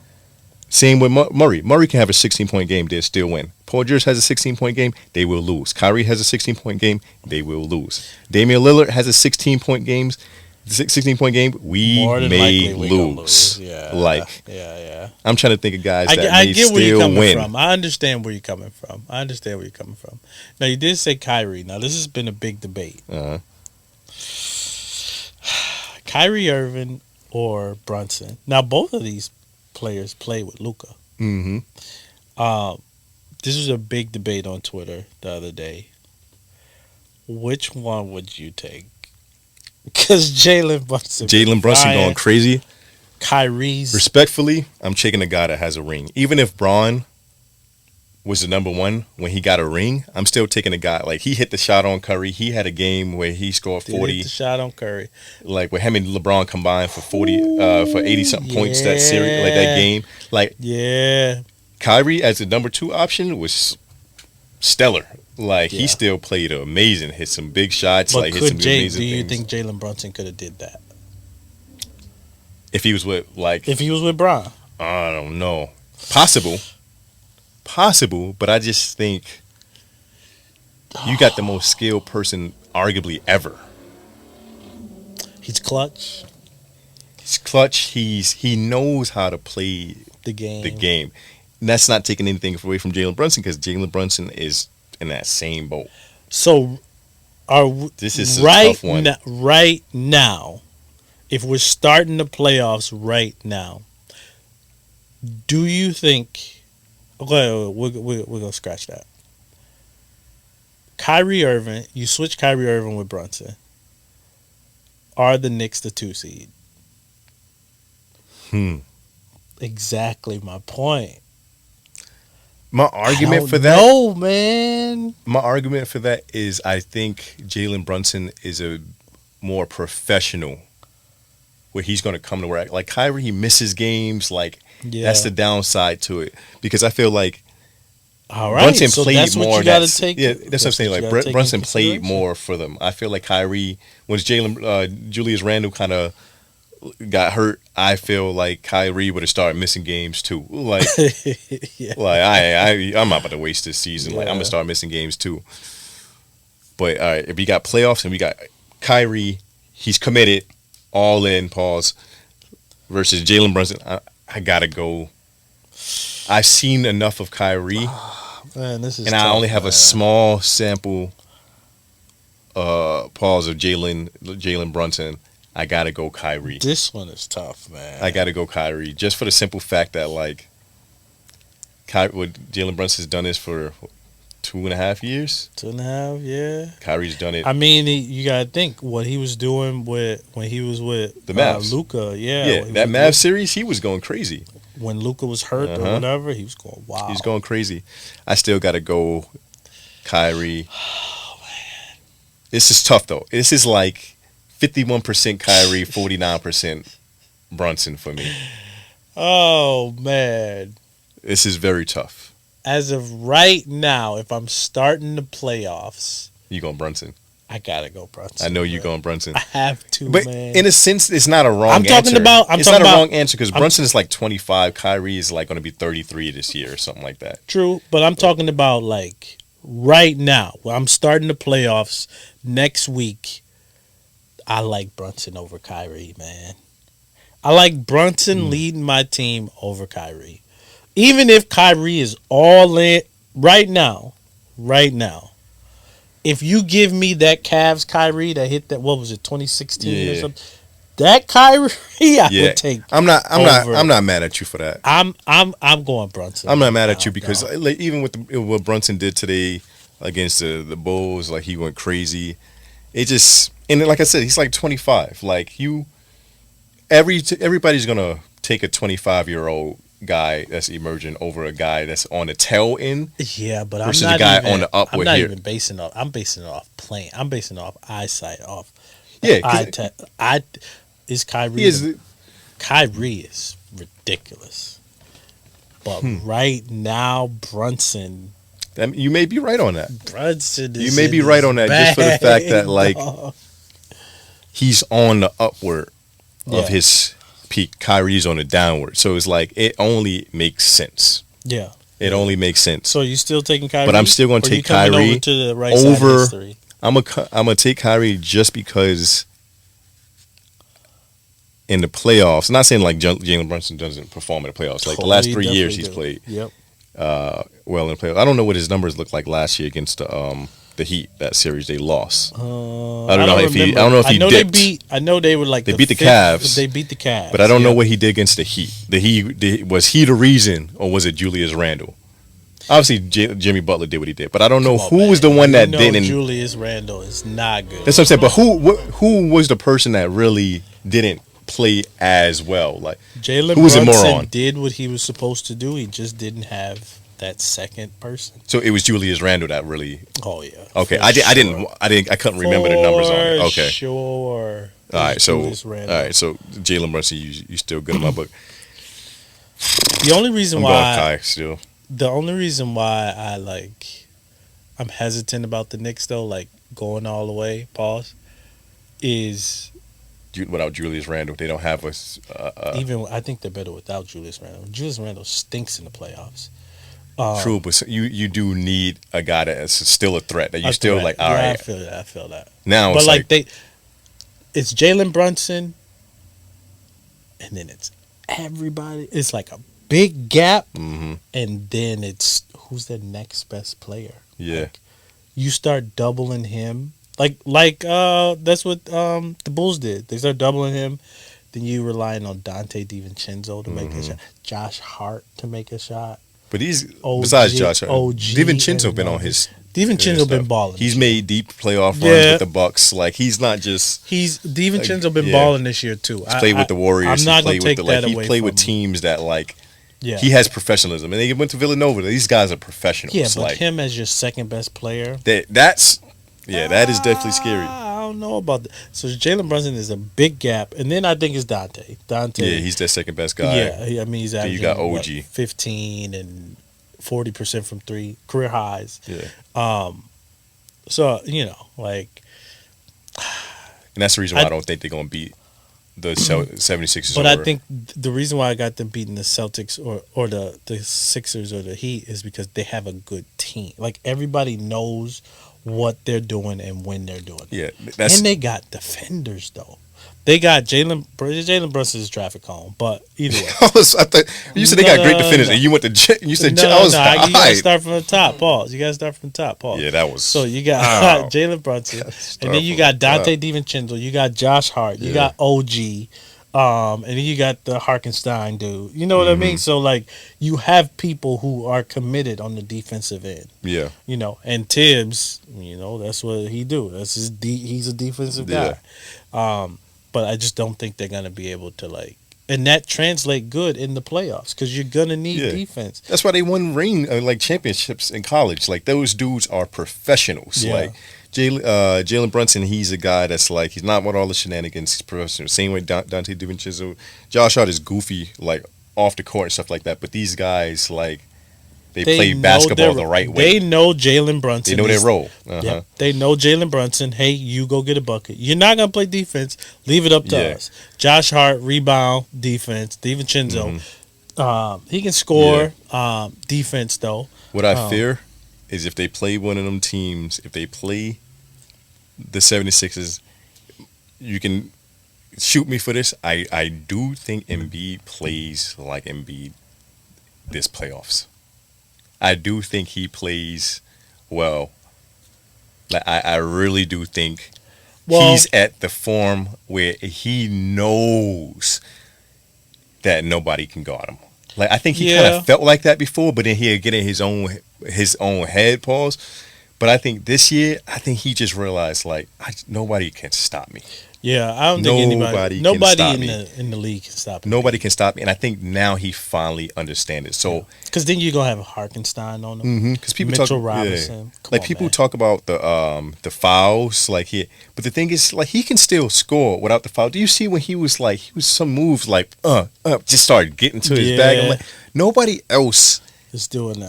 Same with Murray. Murray can have a 16-point game, they'll still win. Paul George has a 16-point game, they will lose. Kyrie has a 16-point game, they will lose. Damian Lillard has a 16-point game, we may lose. Yeah. Like, yeah. I'm trying to think of guys that I may get where still you're coming win. from. I understand where you're coming from. Now, you did say Kyrie. Now, this has been a big debate. Kyrie Irving or Brunson. Now, both of these players play with Luka. Mm-hmm. This was a big debate on Twitter the other day. Which one would you take? Because Jalen Brunson going crazy. Kyrie's. Respectfully, I'm taking a guy that has a ring. Even if Braun was the number 1 when he got a ring, I'm still taking a guy. Like, he hit the shot on Curry. He had a game where he scored 40. Hit the shot on Curry. Like, with him and LeBron combined for 80-something points that series, like that game. Like, Kyrie as the number 2 option was stellar. Like, he still played amazing. Hit some big shots. But like, hit some amazing do you things. think Jalen Brunson could have did that? If he was with, Bron? I don't know. Possible, but I just think you got the most skilled person arguably ever. He's clutch. He knows how to play the game. And that's not taking anything away from Jalen Brunson because Jalen Brunson is in that same boat. So, this is a tough one. Right now, if we're starting the playoffs right now, do you think Okay, we're gonna scratch that. Kyrie Irving, you switch Kyrie Irving with Brunson. Are the Knicks the 2 seed? Hmm. Exactly my point. My argument for that. No, man. My argument for that is I think Jalen Brunson is a more professional, where he's going to come to work. Like Kyrie, he misses games. Like that's the downside to it, because I feel like all right, Brunson so played that's more. What you gotta take. Yeah, that's what I'm saying. Like Brunson played more for them. I feel like Kyrie, once Julius Randle kind of got hurt, I feel like Kyrie would have started missing games too. Like, Yeah. like I'm not about to waste this season. Like I'm gonna start missing games too. But all right, if we got playoffs and we got Kyrie, he's committed, all in. Pause. Versus Jalen Brunson, I gotta go. I've seen enough of Kyrie, man, this is and tough, I only have man. a small sample. Pause of Jalen Brunson. I gotta go Kyrie. This one is tough, man. I gotta go Kyrie, just for the simple fact that like, what Jalen Brunson's done this for 2.5 years. 2.5, yeah. Kyrie's done it. I mean, you gotta think what he was doing when he was with the Mavs. Luka. Yeah, that Mavs series, he was going crazy. When Luka was hurt or whatever, he was going wild. He's going crazy. I still gotta go Kyrie. Oh man, this is tough though. This is like 51% Kyrie, 49% Brunson for me. Oh man, this is very tough. As of right now, if I'm starting the playoffs, you going Brunson? I gotta go Brunson. I know you're going Brunson. I have to, but man. In a sense, it's not a wrong answer. It's not a wrong answer because Brunson is like 25. Kyrie is like going to be 33 this year or something like that. True, but I'm talking about like right now. I'm starting the playoffs next week. I like Brunson over Kyrie, man. I like Brunson leading my team over Kyrie. Even if Kyrie is all in right now, if you give me that Cavs Kyrie that hit that, what was it, 2016 or something, that Kyrie I would take. I'm not mad at you for that. I'm going Brunson. I'm not mad at you because like, even with what Brunson did today against the Bulls, like he went crazy. It just, and like I said, he's like 25. Like everybody's gonna take a 25-year-old guy that's emerging over a guy that's on the tail end. Yeah, but versus I'm not the guy even, on the upward. I'm not here. even basing it off. I'm basing it off playing. I'm basing it off eyesight. Off. Yeah, is Kyrie. Kyrie is ridiculous. But right now, Brunson. You may be right on that. Brunson is. You may be right on that, just for the fact that like he's on the upward of his peak. Kyrie's on the downward, so it's like it only makes sense. Yeah, it only makes sense. So you still taking Kyrie? But I'm still going to take Kyrie over to the right side of history? I'm gonna take Kyrie just because in the playoffs. I'm not saying like Jalen Brunson doesn't perform in the playoffs. Like the last 3 years he's played. Yep. Well in the playoffs. I don't know what his numbers looked like last year against the Heat. That series they lost. I don't know if he dipped. I know they were like they beat the Cavs. They beat the Cavs. But I don't know what he did against the Heat. Was he the reason, or was it Julius Randle? Obviously, Jimmy Butler did what he did, but I don't know who was the one that didn't. Julius Randle is not good. That's what I'm saying. But who was the person that really didn't play as well? Like Jalen Brunson did what he was supposed to do. He just didn't have that second person. So it was Julius Randle that really. Oh yeah. Okay, I couldn't remember the numbers on it. Okay, sure. All right, so Jalen Brunson, you still good in my book. The only reason I'm why going Kai still. The only reason why I'm hesitant about the Knicks though, like going all the way, is without Julius Randle, they don't have even. I think they're better without Julius Randle. Julius Randle stinks in the playoffs. True, but you do need a guy that's still a threat. That you still like. All right, I feel that. Now, but it's Jalen Brunson, and then it's everybody. It's like a big gap, and then it's who's the next best player. Yeah, like, you start doubling him. That's what the Bulls did. They start doubling him. Then you relying on Dante DiVincenzo to make a shot, Josh Hart to make a shot. But he's OG, besides Josh, OG DiVincenzo been on his. DiVincenzo been balling. He's made deep playoff runs with the Bucks. Like he's not just. He's DiVincenzo been balling this year too. He's played with the Warriors. I'm not gonna take that away. He played with teams that like. Yeah. He has professionalism, and they went to Villanova. These guys are professionals. Yeah, but him as your second best player. That is definitely scary. I don't know about that. So Jalen Brunson is a big gap, and then I think it's Dante. Yeah, he's their second best guy. Yeah, I mean he's averaging, you got OG 15 and 40% from three, career highs. Yeah. So like, and that's the reason why I don't think they're gonna beat the 76ers. But I think the reason why I got them beating the Celtics or the Sixers or the Heat is because they have a good team. Like everybody knows what they're doing and when they're doing it. Yeah, and they got defenders though. They got Jalen Brunson's traffic home, but either way. I thought you said they got great defenders, and you went to you said you gotta start from the top. Pause. You gotta start from the top. Pause. Yeah, that was so you got Jalen Brunson, and then you got Dante DiVincenzo, you got Josh Hart, you got OG, and then you got the Harkenstein dude. You know what I mean? So like you have people who are committed on the defensive end. Yeah. And Tibbs, that's what he do. That's he's a defensive guy. But I just don't think they're going to be able to and that translate good in the playoffs because you're going to need defense. That's why they won championships in college. Like those dudes are professionals. Yeah. Like Jalen Brunson, he's a guy that's like, he's not with all the shenanigans. He's professional. Same way Dante DiVincenzo. Josh Hart is goofy, like off the court and stuff like that. But these guys, like, they play basketball the right way. They know Jalen Brunson. They know their role. Yeah, they know Jalen Brunson. Hey, you go get a bucket. You're not going to play defense. Leave it up to us. Josh Hart, rebound, defense. DiVincenzo, he can score defense, though. What I fear is if they play one of them teams, if they play the 76ers, you can shoot me for this. I do think Embiid plays like Embiid this playoffs. I do think he plays well. Like I really do think he's at the form where he knows that nobody can guard him. Like I think he kind of felt like that before, but then he'd get in his own head pause. But I think this year, he just realized like nobody can stop me. Yeah, I don't think nobody in the league can stop him. Nobody can stop me, and I think now he finally understands it. So, because then you're gonna have Harkenstein on him. Because people Mitchell Robinson, people talk about the fouls, but the thing is, like he can still score without the foul. Do you see when he was some moves just started getting to his bag? I'm like, nobody else is doing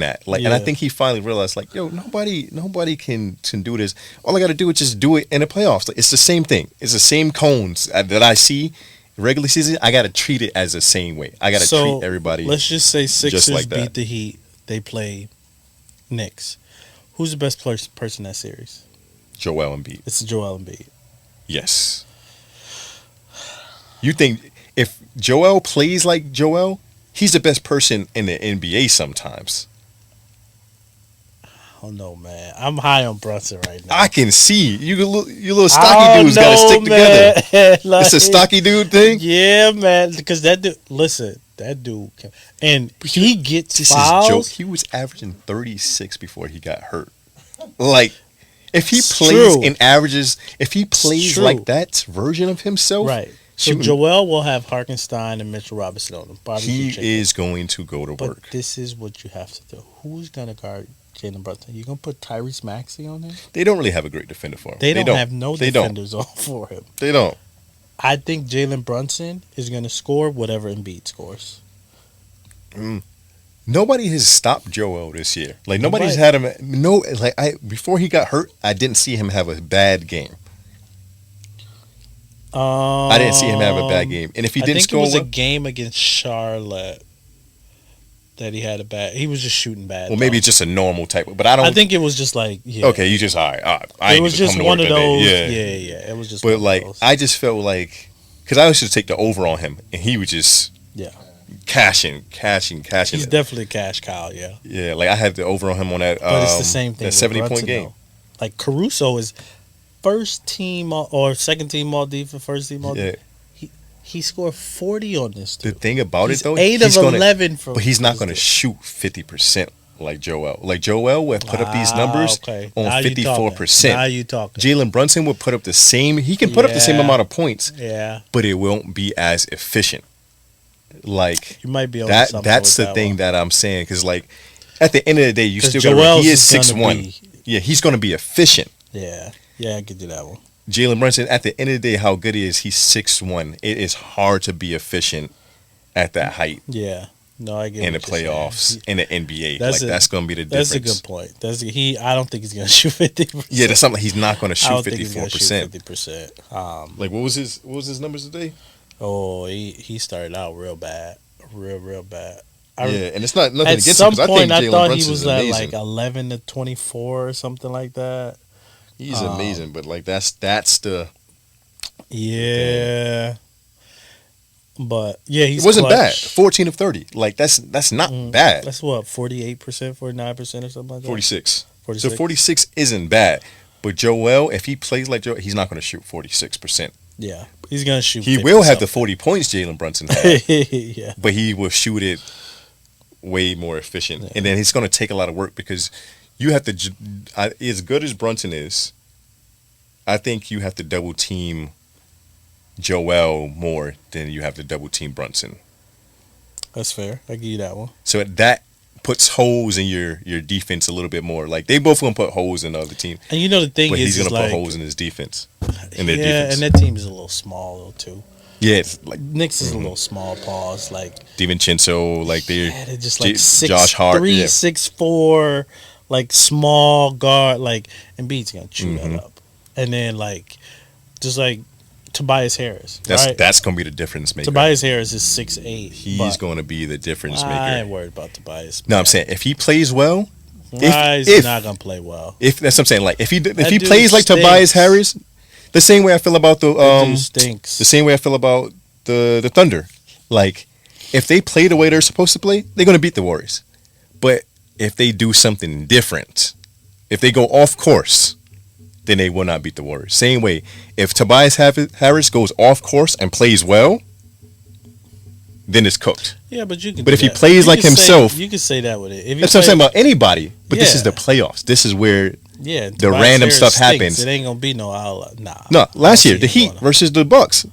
that. Like, and I think he finally realized, like, yo, nobody can do this. All I got to do is just do it in the playoffs. Like, it's the same thing. It's the same cones that I see regular season. I got to treat it as the same way. I got to treat everybody. Let's just say Sixers beat the Heat. They play Knicks. Who's the best person in that series? Joel Embiid. It's Joel Embiid. Yes. You think if Joel plays like Joel, he's the best person in the NBA sometimes. I don't know, man. I'm high on Brunson right now. I can see. You little stocky dudes got to stick together. It's a stocky dude thing? Yeah, man. Because that dude can. And he gets fouls. He was averaging 36 before he got hurt. Like, if he plays and averages, if he plays like that version of himself. Right. So Joel will have Harkenstein and Mitchell Robinson on him. He is going to go to work. But this is what you have to do. Who's going to guard Jalen Brunson? You going to put Tyrese Maxey on him? They don't really have a great defender for him. They don't have no defenders on for him. They don't. I think Jalen Brunson is going to score whatever Embiid scores. Nobody has stopped Joel this year. Like nobody's had him. Before he got hurt, I didn't see him have a bad game. I didn't see him have a bad game, and if he didn't score, it was a game against Charlotte that he had a bad. He was just shooting bad. Well, maybe it's just a normal type, but I don't. I think it was just like okay, you just all right. It was just one of those. Yeah. It was just. But like, I just felt like because I used to take the over on him, and he was just cashing. He's definitely a cash cow. Yeah. Yeah, like I had the over on him on that. But it's the same thing. That 70-point game. Though. Like Caruso is. First team or second team all defense, first team all defense. He scored 40 on this. The thing about it though, 8 of 11 from. But he's not going to shoot 50% like Joel. Like Joel would put up these numbers on 54%. Now you talking. Jalen Brunson would put up the same. He can put up the same amount of points. Yeah. But it won't be as efficient. Like you might be able that. That's the thing that I'm saying, because like at the end of the day, you still got. He is 6'1". Yeah, he's going to be efficient. Yeah, I could do that one. Jalen Brunson, at the end of the day, how good he is, he's 6'1". It is hard to be efficient at that height. Yeah. No, I get in the playoffs, in the NBA. That's going to be the difference. That's a good point. I don't think he's going to shoot 50%. Yeah, that's something he's not going to shoot 54%. 50%. Like what was his numbers today? Oh, he started out real bad, real bad. And it's not nothing against him. At some point, I thought Brunson's he was amazing. at like 11 to 24 or something like that. He's amazing, but like that's the But yeah, it wasn't bad. 14 of 30, like that's not bad. That's what 48%, 49% or something like that. 46. So 46 isn't bad. But Joel, if he plays like Joel, he's not going to shoot 46%. Yeah, he's going to shoot. He will have the 40 points Jalen Brunson had. Yeah, but he will shoot it way more efficient, and then he's going to take a lot of work because you have to. As good as Brunson is, I think you have to double team Joel more than you have to double team Brunson. That's fair. I give you that one. So that puts holes in your defense a little bit more. Like they both gonna put holes in the other team. And you know the thing but is, he's gonna put holes in his defense. In their defense. And that team is a little small though too. Yeah, it's like Knicks is a little small. Pause. Like DiVincenzo, like they're just like Josh Hart, 6'3", 6'4", like small guard. Like Embiid's gonna chew that up, and then like just like Tobias Harris. That's gonna be the difference maker. Tobias Harris is 6'8". He's gonna be the difference maker. I ain't worried about Tobias. No, I'm saying if he plays well, he's not gonna play well. If that's what I'm saying, like if he plays like Tobias Harris, the same way I feel about the same way I feel about the Thunder. Like if they play the way they're supposed to play, they're gonna beat the Warriors. But if they do something different, if they go off course, then they will not beat the Warriors. Same way, if Tobias Harris goes off course and plays well, then it's cooked. Yeah, but you can. But if he plays like himself, you can say that with it. That's what I'm saying about anybody. But this is the playoffs. This is where the random stuff happens. It ain't gonna be no outlet. Nah. No, last year the Heat versus the Bucks,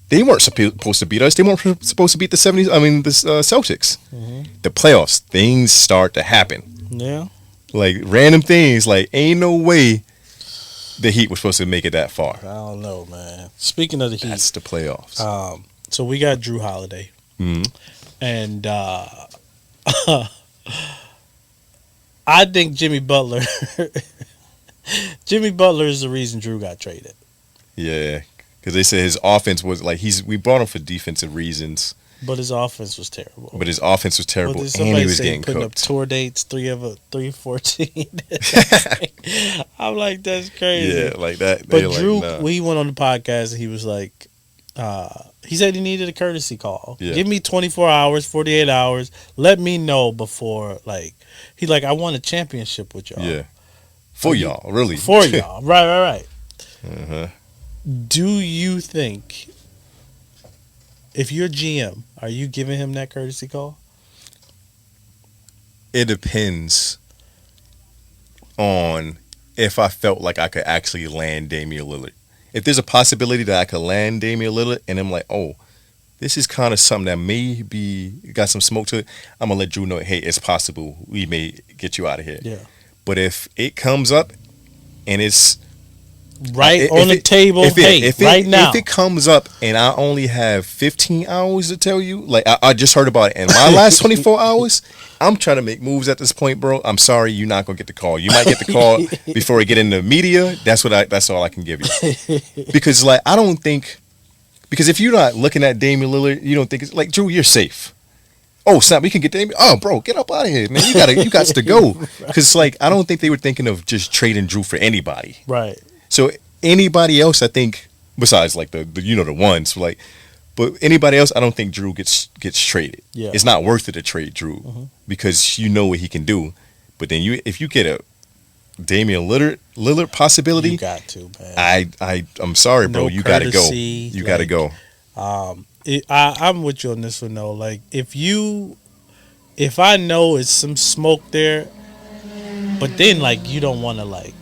they weren't supposed to beat us. They weren't supposed to beat the Celtics. Mm-hmm. The playoffs, things start to happen. Yeah. Like random things. Like ain't no way the Heat was supposed to make it that far. I don't know, man. Speaking of the Heat, that's the playoffs. So we got Jrue Holiday, and I think Jimmy Butler. Jimmy Butler is the reason Jrue got traded. Yeah, because they said his offense was like we brought him for defensive reasons. But his offense was terrible. And he was getting putting cooked. Up tour dates, 314. I'm like, that's crazy. Yeah, like that. But Jrue, he went on the podcast and he was like, he said he needed a courtesy call. Yeah. Give me 24 hours, 48 hours. Let me know before, like, he's like, I won a championship with y'all. Yeah. For y'all, really. For y'all. Right. Uh-huh. Do you think, if you're GM, are you giving him that courtesy call? It depends on if I felt like I could actually land Damian Lillard. If there's a possibility that I could land Damian Lillard and I'm like, oh, this is kind of something that maybe got some smoke to it, I'm going to let Jrue know, hey, it's possible we may get you out of here. Yeah. But if it comes up and it's right on the table, right now. If it comes up and I only have 15 hours to tell you, like I just heard about it in my last 24 hours, I'm trying to make moves at this point, bro. I'm sorry, you're not gonna get the call. You might get the call before we get in the media. That's all I can give you. Because like I don't think, because if you're not looking at Damian Lillard, you don't think it's like Jrue, you're safe. Oh snap, we can get Damian. Oh bro, get up out of here, man. You got to go. Because like I don't think they were thinking of just trading Jrue for anybody. Right. So anybody else, I think, besides like the ones, like, but anybody else, I don't think Jrue gets traded. Yeah. It's not worth it to trade Jrue because you know what he can do. But then if you get a Damian Lillard possibility, you got to, man. I'm sorry, bro. You got to go. You got to go. I'm with you on this one though. Like if I know it's some smoke there, but then like you don't want to like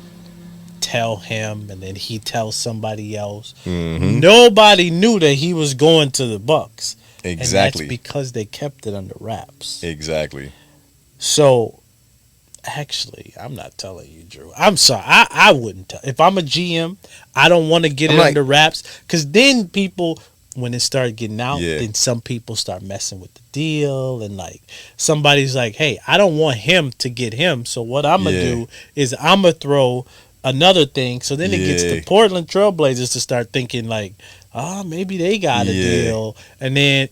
tell him and then he tells somebody else. Mm-hmm. Nobody knew that he was going to the Bucks. Exactly. And that's because they kept it under wraps. Exactly. So actually, I'm not telling you, Jrue. I'm sorry. I wouldn't tell. If I'm a GM, I don't want to get it under wraps because then people, when it started getting out, then some people start messing with the deal and like somebody's like, hey, I don't want him to get him. So what I'm going to do is I'm going to throw another thing. So then it gets the Portland Trailblazers to start thinking like, maybe they got a deal. And then,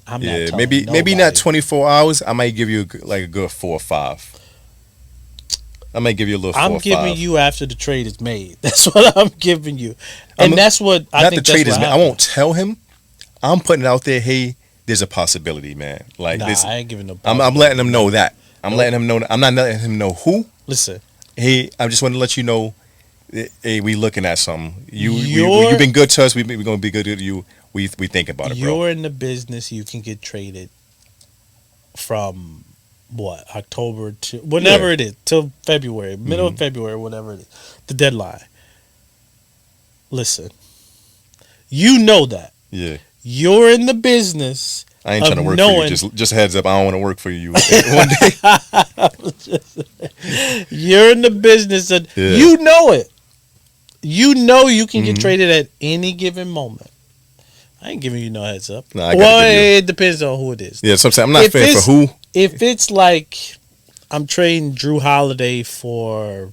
I'm not telling maybe not 24 hours. I might give you a good 4 or 5. I might give you a little 4 or 5. I'm giving you after the trade is made. That's what I'm giving you. And that's what I think. Not the trade is made. I won't tell him. I'm putting it out there, hey, there's a possibility, man. Like this, I ain't giving no I'm letting him know that. I'm letting him know. I'm not letting him know who. Listen. Hey, I just want to let you know, hey, we looking at something. You've been good to us. We're going to be good to you. We think about it, bro. You're in the business. You can get traded from what, October to whenever it is, till February, middle of February, whatever it is, the deadline. Listen, you know that. Yeah. You're in the business. I ain't trying to work for you. Just heads up, I don't want to work for you one day. You're in the business of, you know it. You know you can get traded at any given moment. I ain't giving you no heads up. No, it depends on who it is. Yeah, sometimes I'm not fair for who. If it's like I'm trading Jrue Holiday for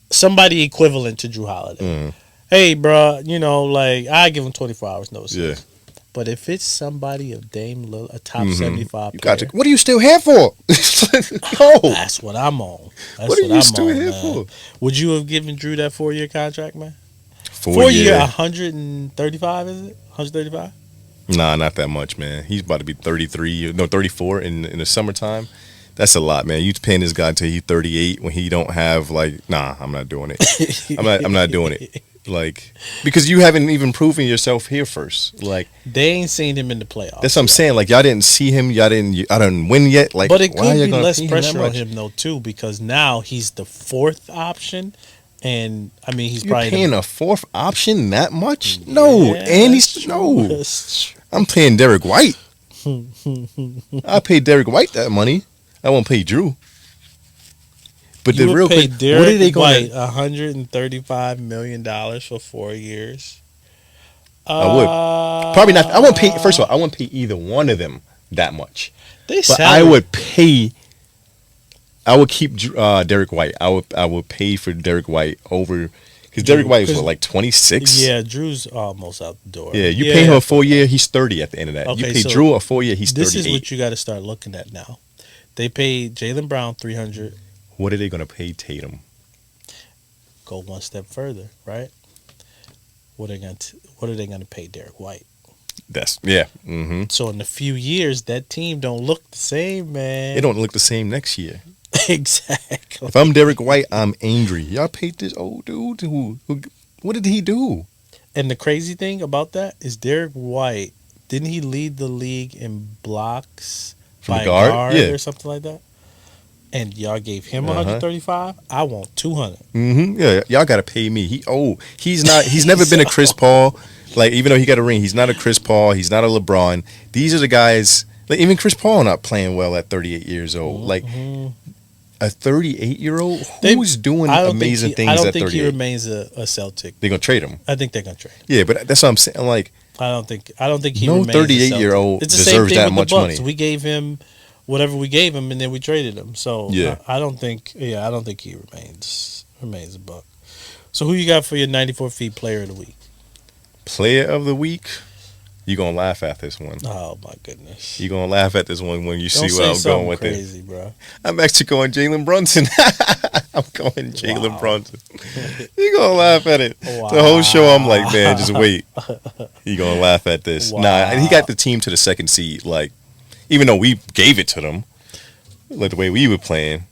somebody equivalent to Jrue Holiday. Hey, bro, like I give him 24 hours notice. Yeah. But if it's somebody of Dame Lillard, a top 75 player, what are you still here for? that's what I'm on. What are you still here for? Would you have given Jrue that 4-year contract, man? 4 year, 135, is it? 135? Nah, not that much, man. He's about to be 34 in the summertime. That's a lot, man. You paying this guy until he's 38 when he don't have I'm not doing it. I'm not doing it. Like, because you haven't even proven yourself here first. Like, they ain't seen him in the playoffs. That's what I'm saying. Like, y'all didn't see him. I didn't win yet. Like, but it could be less pressure on him though too, because now he's the 4th option, and I mean he's probably paying a 4th option that much. No, and he's no. I'm paying Derek White. I pay Derek White that money. I won't pay Jrue. But you the real quick, what are they going to $135 million for 4 years? I would probably not. I wouldn't pay. First of all, I wouldn't pay either one of them that much. I would pay. I would keep Derek White. I would pay for Derek White over because Derek White is like 26. Yeah, Drew's almost out the door. Yeah, you pay him a 4 year, he's 30 at the end of that. Okay, you pay Jrue a 4 year, he's 38. This is what you got to start looking at now. They paid Jaylen Brown $300. What are they going to pay Tatum? Go one step further, right? What are they going to pay Derek White? Mm-hmm. So in a few years, that team don't look the same, man. It don't look the same next year. Exactly. If I'm Derek White, I'm angry. Y'all paid this old dude who what did he do? And the crazy thing about that is Derek White, didn't he lead the league in blocks from by guard or something like that? And y'all gave him 135. I want 200. Yeah, y'all gotta pay me. He's never been a Chris Paul. Like, even though he got a ring, he's not a Chris Paul. He's not a LeBron. These are the guys. Like, even Chris Paul not playing well at 38 years old. Like, a 38-year-old who's doing amazing things at 38. I don't think he remains a Celtic. They're gonna trade him. I think they're gonna trade him. Yeah, but that's what I'm saying. Like, I don't think he no remains 38-year-old deserves that much money. We gave him whatever we gave him, and then we traded him. So I don't think he remains a Buck. So who you got for your 94 feet player of the week? Player of the week? You're going to laugh at this one. Oh, my goodness. You're going to laugh at this one when you see where I'm going with crazy, it. Bro. I'm actually going Jalen Brunson. I'm going Jalen Brunson. You're going to laugh at it. Wow. The whole show, I'm like, man, just wait. You're going to laugh at this. Wow. Nah, he got the team to the 2nd seed. Like, even though we gave it to them, like the way we were playing.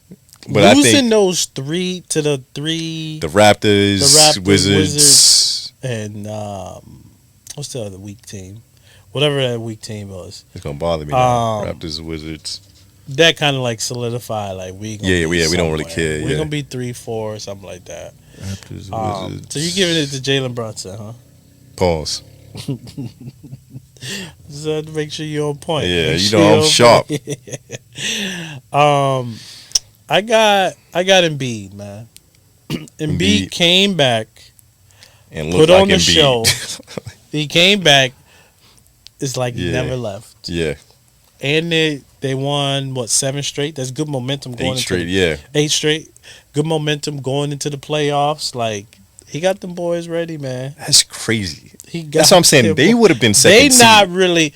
But losing I think those three to the Raptors, Wizards, and what's the other weak team? whatever that weak team was. It's gonna bother me now. Raptors, Wizards. That kind of like solidified. Like we don't really care. We're gonna be 3-4 or something like that. Raptors, Wizards. So you're giving it to Jalen Brunson, huh? Pause. Just have to make sure you're on point. Yeah, I'm sharp. I got Embiid, man. Embiid came back and put on the show. He came back. It's like he never left. Yeah. And they won 7 straight. That's good momentum going 8 straight. Good momentum going into the playoffs. Like he got them boys ready, man. That's crazy. That's what I'm saying. They would have been second seed. Not really.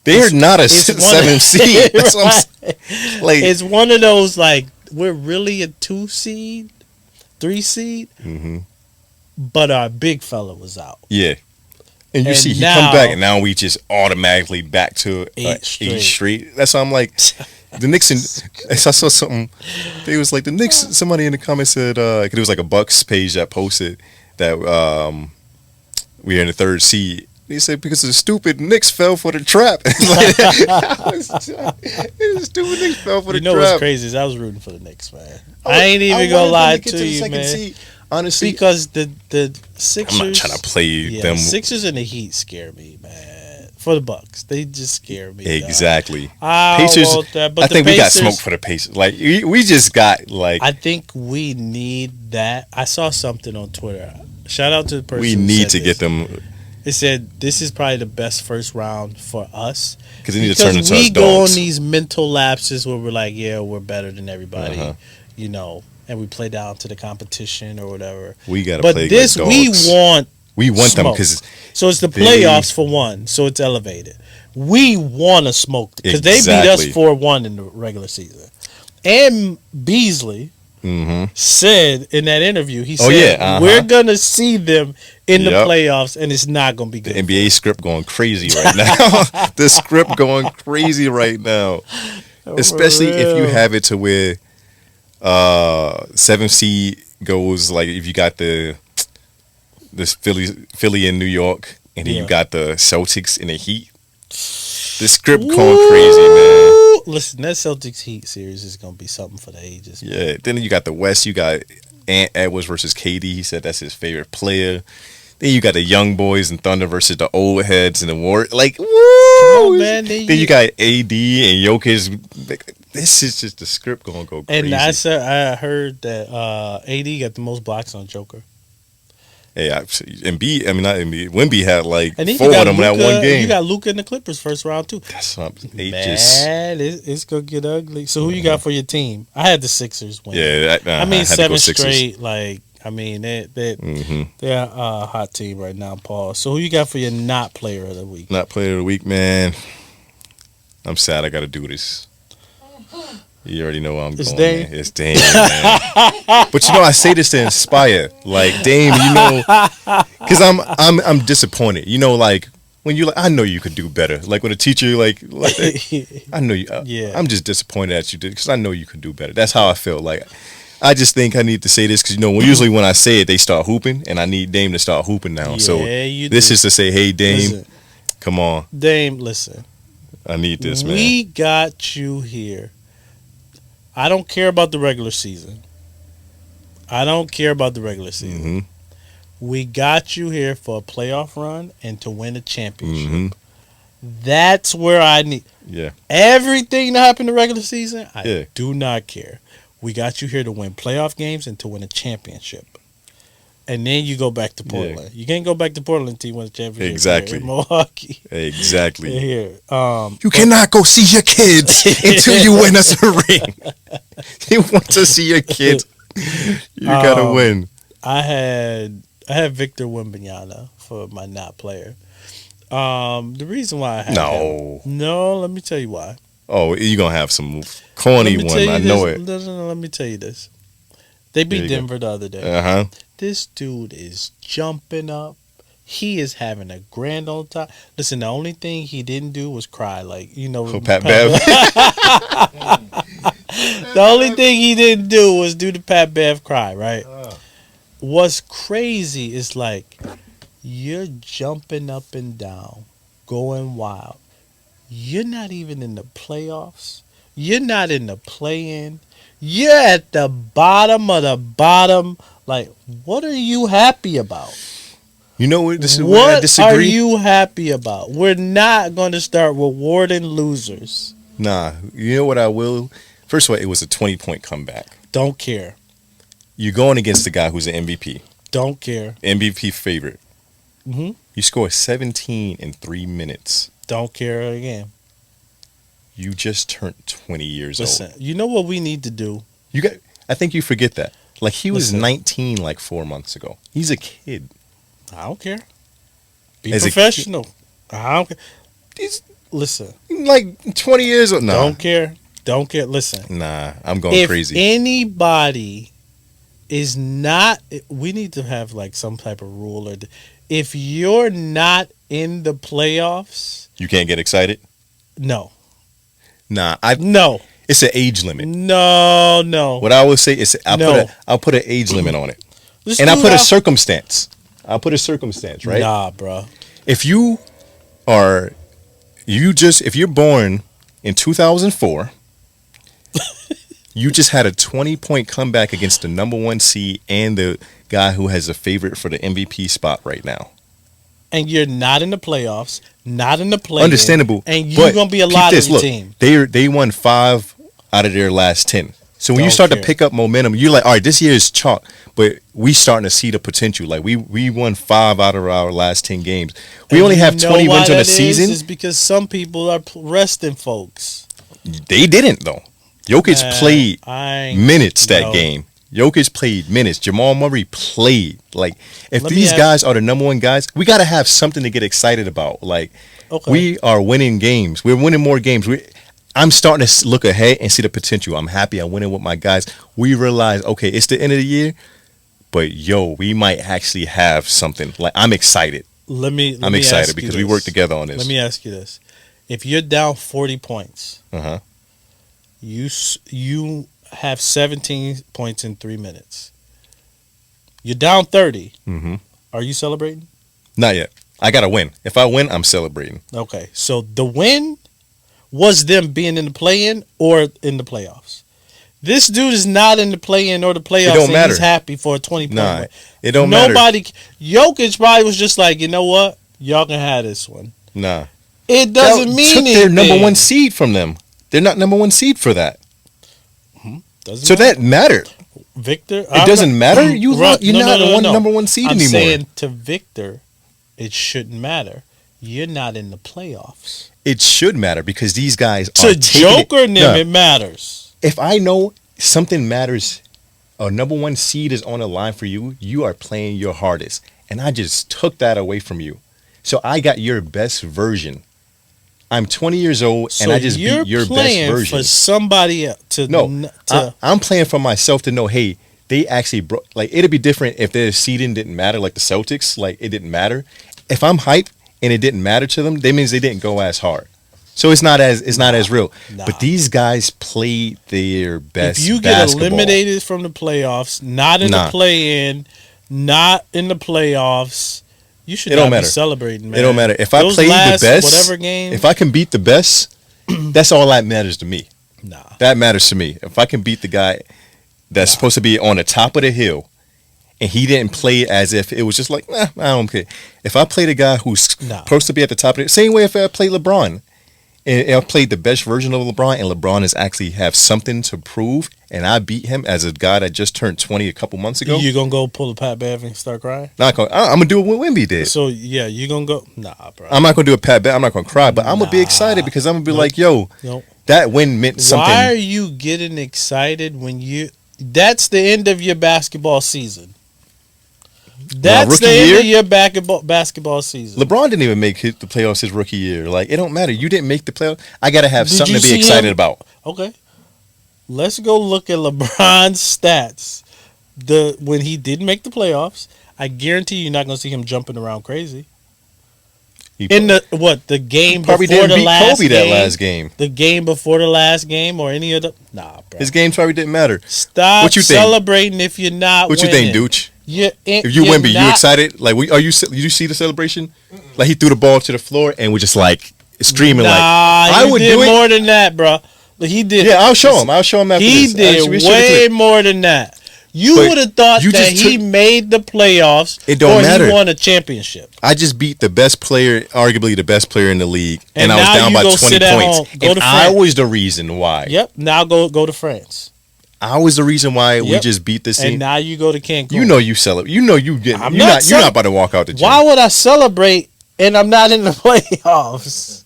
They're not a 7 seed. That's what I'm saying. Like it's one of those like we're really a 2 seed, 3 seed, but our big fella was out. Yeah. And you see, he come back, and now we just automatically back to 8 straight. That's why I'm like, the Knicks. I saw something. It was like the Knicks. Somebody in the comments said it was like a Bucks page that posted that we are in the 3rd seed. They said because the stupid Knicks fell for the trap. The stupid Knicks fell for the trap. You know what's crazy is I was rooting for the Knicks, man. I ain't even gonna lie to you, man. Seed. Honestly, because the Sixers. I'm not trying to play them. The Sixers and the Heat scare me, man. For the Bucks, they just scare me. Exactly. Pacers. I think we got smoked for the Pacers. Like we just got like. I think we need that. I saw something on Twitter. Shout out to the person. We need to get them. It said this is probably the best first round for us because they need to turn into us dogs. We go on these mental lapses where we're like, yeah, we're better than everybody, you know. And we play down to the competition or whatever. We got to play like dogs. But this, we want them because so it's the playoffs for one. So it's elevated. We want to smoke because they beat us 4-1 in the regular season. And Beasley said in that interview, he said, we're gonna see them in the playoffs, and it's not gonna be good. The NBA script going crazy right now. The script going crazy right now, especially if you have it to where. 7 seed goes like if you got this Philly in New York, and then you got the Celtics in the Heat. The script going crazy, man. Listen, that Celtics Heat series is gonna be something for the ages. Man. Yeah. Then you got the West. You got Ant Edwards versus KD. He said that's his favorite player. Then you got the young boys and Thunder versus the old heads and the Warriors. Like, woo! Come on, man. Then you got AD and Jokic. This is just the script going to go crazy. And I heard that AD got the most blocks on Joker. Hey, Wemby had like 4 of them in that one game. You got Luka in the Clippers first round too. That's something. It's gonna get ugly. So who you got for your team? I had the Sixers win. Yeah, I mean 7 straight. Like I mean they're a hot team right now, Paul. So who you got for your not player of the week? Not player of the week, man. I'm sad I got to do this. You already know where I'm going. Man. It's Dame, man. But I say this to inspire. Like Dame, because I'm disappointed. Like when you I know you could do better. Like when a teacher like I know you. I'm just disappointed that you did because I know you could do better. That's how I feel. Like I just think I need to say this because usually when I say it, they start hooping, and I need Dame to start hooping now. So this is to say, hey Dame, come on, Dame, listen. I need this, man. We got you here. I don't care about the regular season. We got you here for a playoff run and to win a championship. That's where I need. Yeah. Everything that happened in the regular season, I do not care. We got you here to win playoff games and to win a championship. And then you go back to Portland. Yeah. You can't go back to Portland until you win a championship. Exactly. In Milwaukee. Exactly. Here. You cannot go see your kids until you win us a ring. You want to see your kids. You gotta win. I had Victor Wembanyama for my not player. The reason why I had him, let me tell you why. Oh, you're gonna have some corny one. I know it. No, let me tell you this. They beat Denver the other day. This dude is jumping up. He is having a grand old time. Listen, the only thing he didn't do was cry. Like, Pat Bev. The only thing he didn't do was do the Pat Bev cry, right? What's crazy is like, you're jumping up and down going wild. You're not even in the playoffs. You're not in the play-in. You're at the bottom of the bottom. Like, what are you happy about? You know what? This is where I disagree. What are you happy about? We're not going to start rewarding losers. Nah. You know what I will? First of all, it was a 20-point comeback. Don't care. You're going against the guy who's an MVP. Don't care. MVP favorite. Mm-hmm. You scored 17 in 3 minutes. Don't care again. You just turned 20 years old. Listen, you know what we need to do? I think you forget that. Like, he was Listen. 19 like 4 months ago. He's a kid. I don't care. Be As professional. I don't care. Listen. Like 20 years old. Nah. Don't care. Don't care. Listen. Nah, I'm going crazy. If anybody is not, we need to have like some type of rule. If you're not in the playoffs, You can't get excited? no. Nah, No. it's an age limit. No. What I would say is I'll put an age limit on it. And I'll put a circumstance. Right? Nah, bro. If you're born in 2004, you just had a 20-point comeback against the number 1 seed and the guy who has a favorite for the MVP spot right now. And you're not in the playoffs, not in the play. Understandable. And you're going to be a lot of your team. They won 5 out of their last 10. So when you start to pick up momentum, you're like, all right, this year is chalk, but we starting to see the potential. Like, we won 5 out of our last 10 games. We only have 20 wins on the season. Is because some people are resting folks. They didn't, though. Jokic played minutes that game. Jokic played minutes. Jamal Murray played. Like, if these guys are the number 1 guys, we got to have something to get excited about. Like, we are winning games. We're winning more games. I'm starting to look ahead and see the potential. I'm happy I'm winning with my guys. We realize, okay, it's the end of the year, but we might actually have something. Like, I'm excited. I'm excited because we work together on this. Let me ask you this: if you're down 40 points, you have 17 points in 3 minutes. You're down 30. Mm-hmm. Are you celebrating? Not yet. I gotta win. If I win, I'm celebrating. Okay, so the win was them being in the play-in or in the playoffs. This dude is not in the play-in or the playoffs. It don't matter. He's happy for a 20-point win. It don't matter. Jokic probably was just like, you know what? Y'all can have this one. Nah. It doesn't mean took anything. their number 1 seed from them. They're not number 1 seed for that. Doesn't matter. That mattered. Victor? It doesn't matter? You're not the number 1 seed anymore. I'm saying to Victor, it shouldn't matter. You're not in the playoffs. It should matter because these guys are Joker and them, it matters. If I know something matters, a number 1 seed is on the line for you, you are playing your hardest. And I just took that away from you. So I got your best version. I'm 20 years old, and I just beat your best version. For somebody else I'm playing for myself to know, hey, they actually broke. Like, it'd be different if their seeding didn't matter, like the Celtics. Like, it didn't matter. If I'm hyped and it didn't matter to them, that means they didn't go as hard. So it's not as real. Nah. But these guys played their best. If you get eliminated from the playoffs, not in the play-in, not in the playoffs. You should not be celebrating, man. It don't matter. If I play the best, if I can beat the best, that's all that matters to me. Nah. That matters to me. If I can beat the guy that's supposed to be on the top of the hill, and he didn't play as if it was just like, I don't care. If I play the guy who's supposed to be at the top of the same way if I play LeBron, and I played the best version of LeBron, and LeBron is actually have something to prove, and I beat him as a guy that just turned 20 a couple months ago. You gonna go pull a Pat Bev and start crying? I'm gonna do what Wemby did. So yeah, you gonna go? Nah, bro. I'm not gonna do a Pat Bev. I'm not gonna cry, but I'm gonna be excited because I'm gonna be like, yo, that win meant something. Why are you getting excited when you? That's the end of your basketball season. That's the end of your basketball season. LeBron didn't even make the playoffs his rookie year. Like, it don't matter. You didn't make the playoffs. I got to have something to be excited about. Okay. Let's go look at LeBron's stats. When he didn't make the playoffs, I guarantee you're not going to see him jumping around crazy. The game probably before didn't the beat last Kobe game? That last game. The game before the last game or any of the... Nah, bro. His game probably didn't matter. Stop celebrating if you're not winning. What you think, Dooch? If you win, you excited? Like, did you see the celebration? Like, he threw the ball to the floor and we're just like streaming. I would do more than that, bro. He did. Yeah, I'll show him. After he this. He did way more than that. You would have thought that he made the playoffs. It don't matter. He won a championship. I just beat the best player, arguably the best player in the league, and I was down by 20 points. And I was the reason why. Yep. Now go to France. I was the reason why we just beat this team. And now you go to Cancun. You know you celebrate. You know you get. You're not about to walk out the gym. Why would I celebrate and I'm not in the playoffs?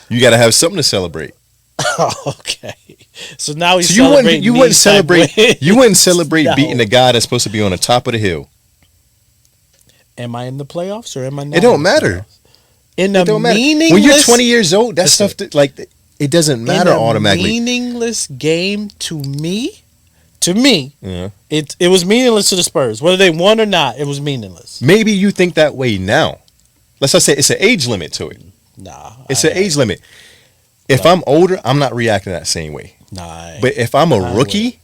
You got to have something to celebrate. Okay. So now he's celebrating. You wouldn't celebrate. You wouldn't celebrate beating the guy that's supposed to be on the top of the hill. Am I in the playoffs or am I not? It don't matter. It don't matter. When you're 20 years old, that stuff it doesn't matter automatically. Meaningless game to me. Yeah. It was meaningless to the Spurs. Whether they won or not, it was meaningless. Maybe you think that way now. Let's just say it's an age limit to it. Nah. It's an age limit. If I'm older, I'm not reacting that same way. Nah. But if I'm a rookie,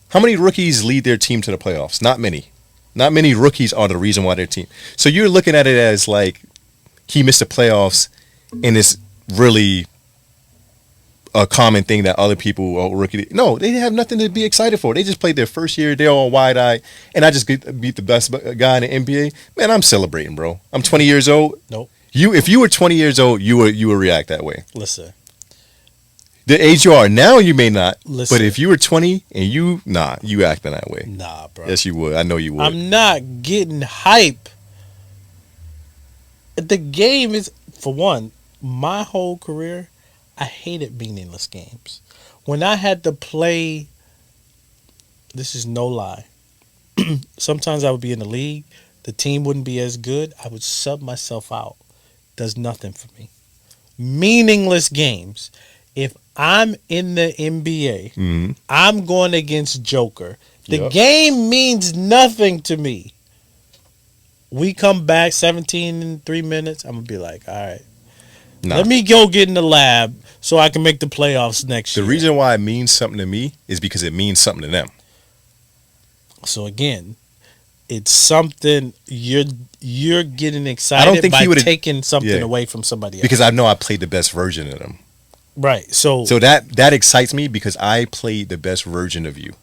how many rookies lead their team to the playoffs? Not many. Not many rookies are the reason why their team. So you're looking at it as like he missed the playoffs, and it's really a common thing that other people rookie. No, they have nothing to be excited for. They just played their first year. They're all wide-eyed, and I just beat the best guy in the NBA. Man, I'm celebrating, bro. I'm 20 years old. Nope. If you were 20 years old, you would react that way. Listen. The age you are now, you may not. Listen. But if you were 20 and you acting that way. Nah, bro. Yes, you would. I know you would. I'm not getting hype. The game is, for one, my whole career, I hated meaningless games. When I had to play, this is no lie, sometimes I would be in the league, the team wouldn't be as good, I would sub myself out. Does nothing for me. Meaningless games. If I'm in the NBA, I'm going against Joker. The game means nothing to me. We come back 17 in 3 minutes, I'm going to be like, all right. Let me go get in the lab so I can make the playoffs next year. The reason why it means something to me is because it means something to them. So again, it's something you're getting excited by taking something away from somebody else. Because I know I played the best version of them. Right. So that excites me because I played the best version of you,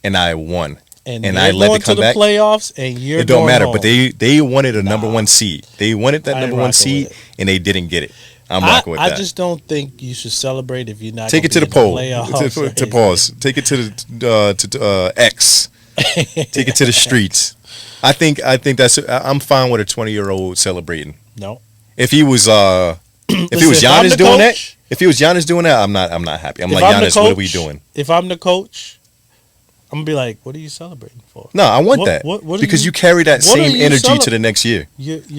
and I won. And I let it come back. Playoffs, and you're. It don't matter, but they wanted a number one seed. They wanted that number one seed, and they didn't get it. I'm rocking with that. I just don't think you should celebrate if you're not. Take it to the poll. To pause. Take it to the X. Take it to the streets. I think that's. I'm fine with a 20-year-old celebrating. No. If he was Giannis doing that, if he was Giannis doing that, I'm not happy. I'm like, Giannis, what are we doing? If I'm the coach, I'm gonna be like, what are you celebrating for? No, I want that because you carry that same energy to the next year.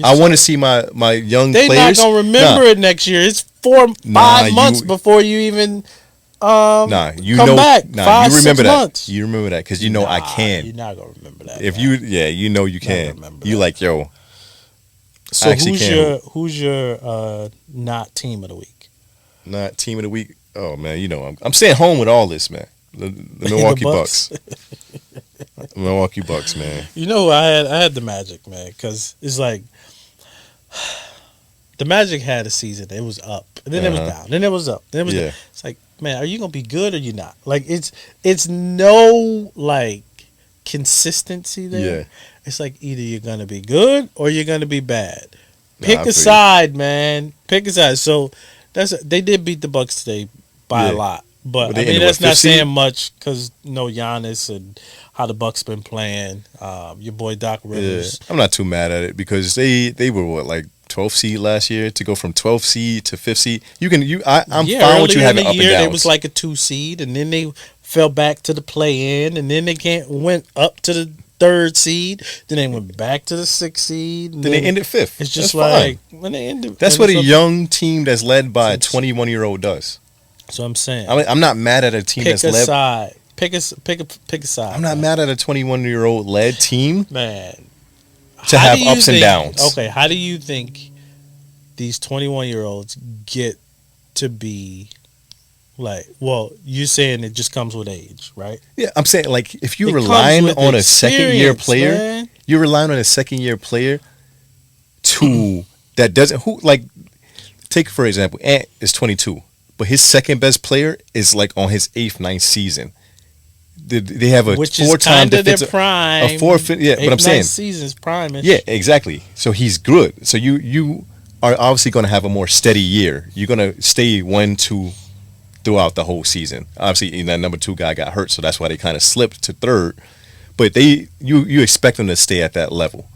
I want to see my young players. They're not gonna remember it next year. It's 4-5 months before you even. Come back. You 5, remember 6 months. You remember that because you know I can. You're not gonna remember that. If you know you can. You like, yo. So who's your not team of the week? Not team of the week. Oh man, you know I'm staying home with all this, man. The Milwaukee Bucks. Milwaukee Bucks, man. You know, I had the Magic, man, because it's like the Magic had a season. It was up, and then it was down, then it was up, then it was down. It's like, man, are you gonna be good or you not? Like it's no like consistency there. Yeah. It's like either you're gonna be good or you're gonna be bad. Pick a side, man. Pick a side. So they did beat the Bucks today by a lot. But I mean, that's not saying much because Giannis and how the Bucks been playing. Your boy Doc Rivers. Yeah. I'm not too mad at it because they were like 12th seed last year. To go from 12th seed to 5th seed, I'm fine with you having up and downs. It was like a 2 seed, and then they fell back to the play-in, and then they went up to the 3rd seed. Then they went back to the 6th seed. Then they ended 5th. It's just like when they ended. That's what a young team that's led by a 21-year-old does. So I'm saying. I'm not mad at a team that's led. Side. Pick a side. I'm not mad at a 21-year-old led team. Man. To have ups and downs. Okay, how do you think these 21-year-olds get to be Like, well, you saying it just comes with age, right? Yeah, I'm saying like if you're It relying comes with on a second year experience, player, man. you're relying on a second year player to that doesn't who like take for example, Ant is 22, but his second best player is like on his eighth, ninth season. They have a Which is four-time kind of their defensive, prime. a forfeit. Yeah, but I'm saying season's prime. yeah, exactly. So he's good. So you are obviously going to have a more steady year. You're going to stay 1-2 throughout the whole season. Obviously, that number 2 guy got hurt, so that's why they kind of slipped to third. But you expect them to stay at that level.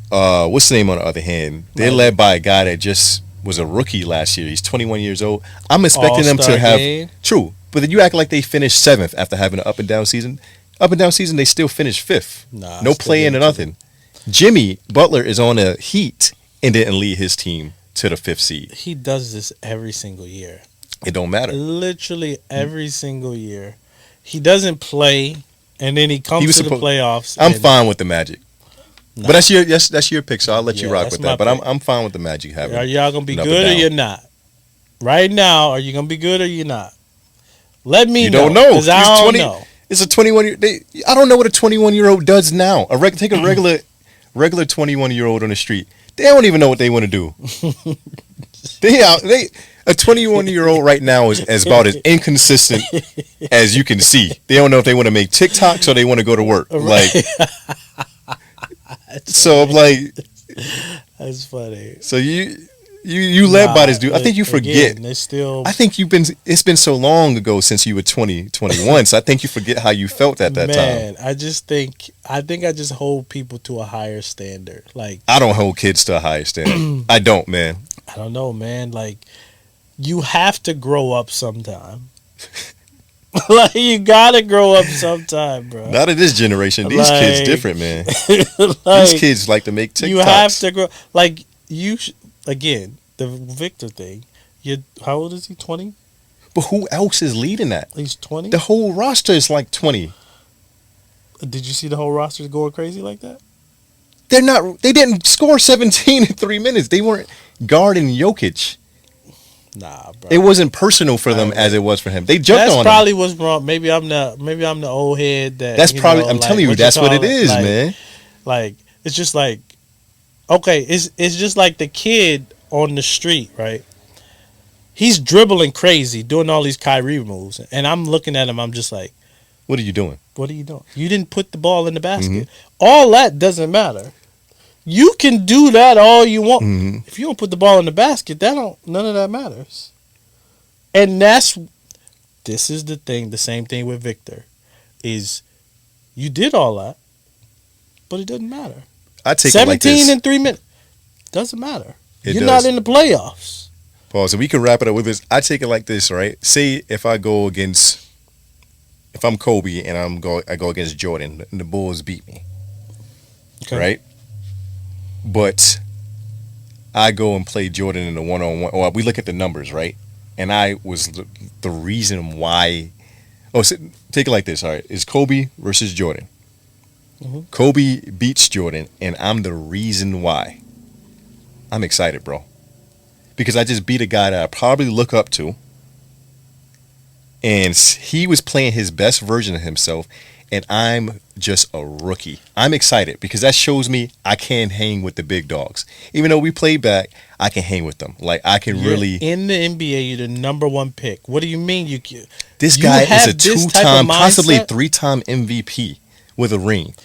What's the name on the other hand? They're led by a guy that just was a rookie last year. He's 21 years old. I'm expecting them to have true, but then you act like they finished 7th after having an up and down season. Up and down season, they still finished 5th. Nah, no playing or nothing. Jimmy Butler is on a Heat and didn't lead his team to the 5th seed. He does this every single year. It don't matter. Literally every single year. He doesn't play, and then he comes to the playoffs. I'm fine with the Magic. Nah. But that's your pick, so I'll let you rock with that. But I'm fine with the Magic having. Are y'all gonna be good or you're not? Right now, are you gonna be good or you're not? Let me know. You don't know. Because I don't know. It's a 21-year. I don't know what a 21-year-old does now. Take a regular 21-year-old on the street. They don't even know what they want to do. A 21-year-old right now is about as inconsistent as you can see. They don't know if they want to make TikToks or they want to go to work. Like, so I'm like, that's funny. So you led by this dude. I think you forget. Again, still. I think it's been so long ago since you were 21. So I think you forget how you felt at that time. Man, I just hold people to a higher standard. Like, I don't hold kids to a higher standard. I don't, man. I don't know, man. Like, you have to grow up sometime. Like, you gotta grow up sometime, bro. Not in this generation. These kids different, man. Like, these kids like to make TikToks. You have to grow. Like, again, the Victor thing. How old is he? 20? But who else is leading that? He's 20. The whole roster is like 20. Did you see the whole roster going crazy like that? They're not. They didn't score 17 in 3 minutes. They weren't guarding Jokic. Nah, bro. It wasn't personal for them as it was for him. They jumped on him. That's probably what's wrong. Maybe I'm the old head that. That's probably. I'm telling you, that's what it is, man. Like, it's just like, okay, it's just like the kid on the street, right? He's dribbling crazy, doing all these Kyrie moves, and I'm looking at him. I'm just like, what are you doing? What are you doing? You didn't put the ball in the basket. Mm-hmm. All that doesn't matter. You can do that all you want. Mm-hmm. If you don't put the ball in the basket, none of that matters. And this is the thing, the same thing with Victor, is you did all that, but it doesn't matter. I take 17 it like this. in 3 minutes. Doesn't matter. You're does. not in the playoffs. Paul, so we can wrap it up with this. I take it like this, right? Say if I'm Kobe and I go against Jordan, and the Bulls beat me. Okay. Right? But I go and play Jordan in the one-on-one. Or we look at the numbers, right? And I was the reason why. Oh, so take it like this. All right, it's Kobe versus Jordan. Mm-hmm. Kobe beats Jordan, and I'm the reason why. I'm excited, bro, because I just beat a guy that I probably look up to, and he was playing his best version of himself. And I'm just a rookie. I'm excited because that shows me I can hang with the big dogs. Even though we play back, I can hang with them. Like, I can really. In the NBA, you're the number 1 pick. What do you mean you can? This guy is a 2-time, possibly 3-time MVP with a ring.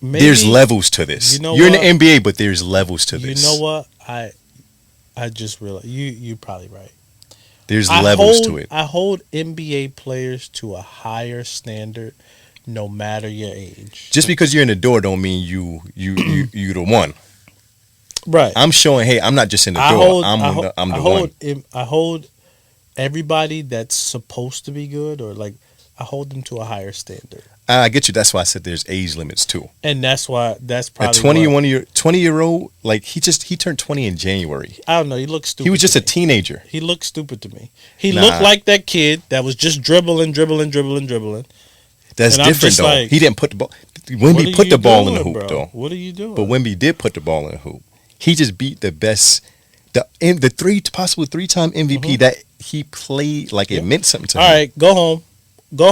Maybe, there's levels to this. You're in the NBA, but there's levels to this. You know what? I just realized. You're probably right. There's levels to it. I hold NBA players to a higher standard. No matter your age, just because you're in the door don't mean you the one. Right. I'm showing. Hey, I'm not just in the door. I'm the one. I hold everybody that's supposed to be good, or like I hold them to a higher standard. I get you. That's why I said there's age limits too. And that's probably a 20-year-old. Like he turned 20 in January. I don't know. He looked stupid. He was just a teenager. He looked stupid to me. He looked like that kid that was just dribbling. That's different, though. Like, he didn't put the ball. Wemby put the ball in the hoop, though. What are you doing? But Wemby did put the ball in the hoop. He just beat the best, possible 3-time MVP that he played like it meant something to him. All right, go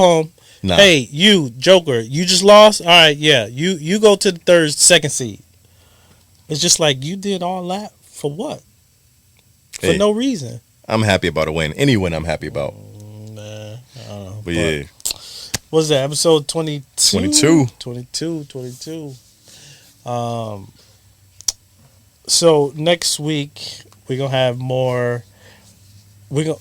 home. Nah. Hey, you Joker, you just lost. All right, yeah, you go to the second seed. It's just like you did all that for what? For no reason. I'm happy about a win. Any win, I'm happy about. Nah, but yeah. What's that? Episode 22? 22. So next week we're gonna have more. You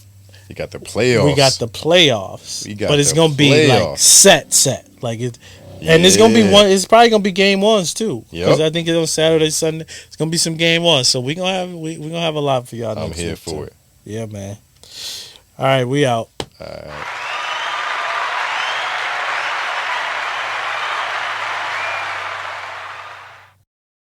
got the playoffs. We got the playoffs. But it's gonna be like set. Like it. And it's gonna be one. It's probably gonna be game ones too. Because I think it's on Saturday, Sunday. It's gonna be some game ones. So we gonna have a lot for y'all. I'm here for it. Yeah, man. All right, we out. All right.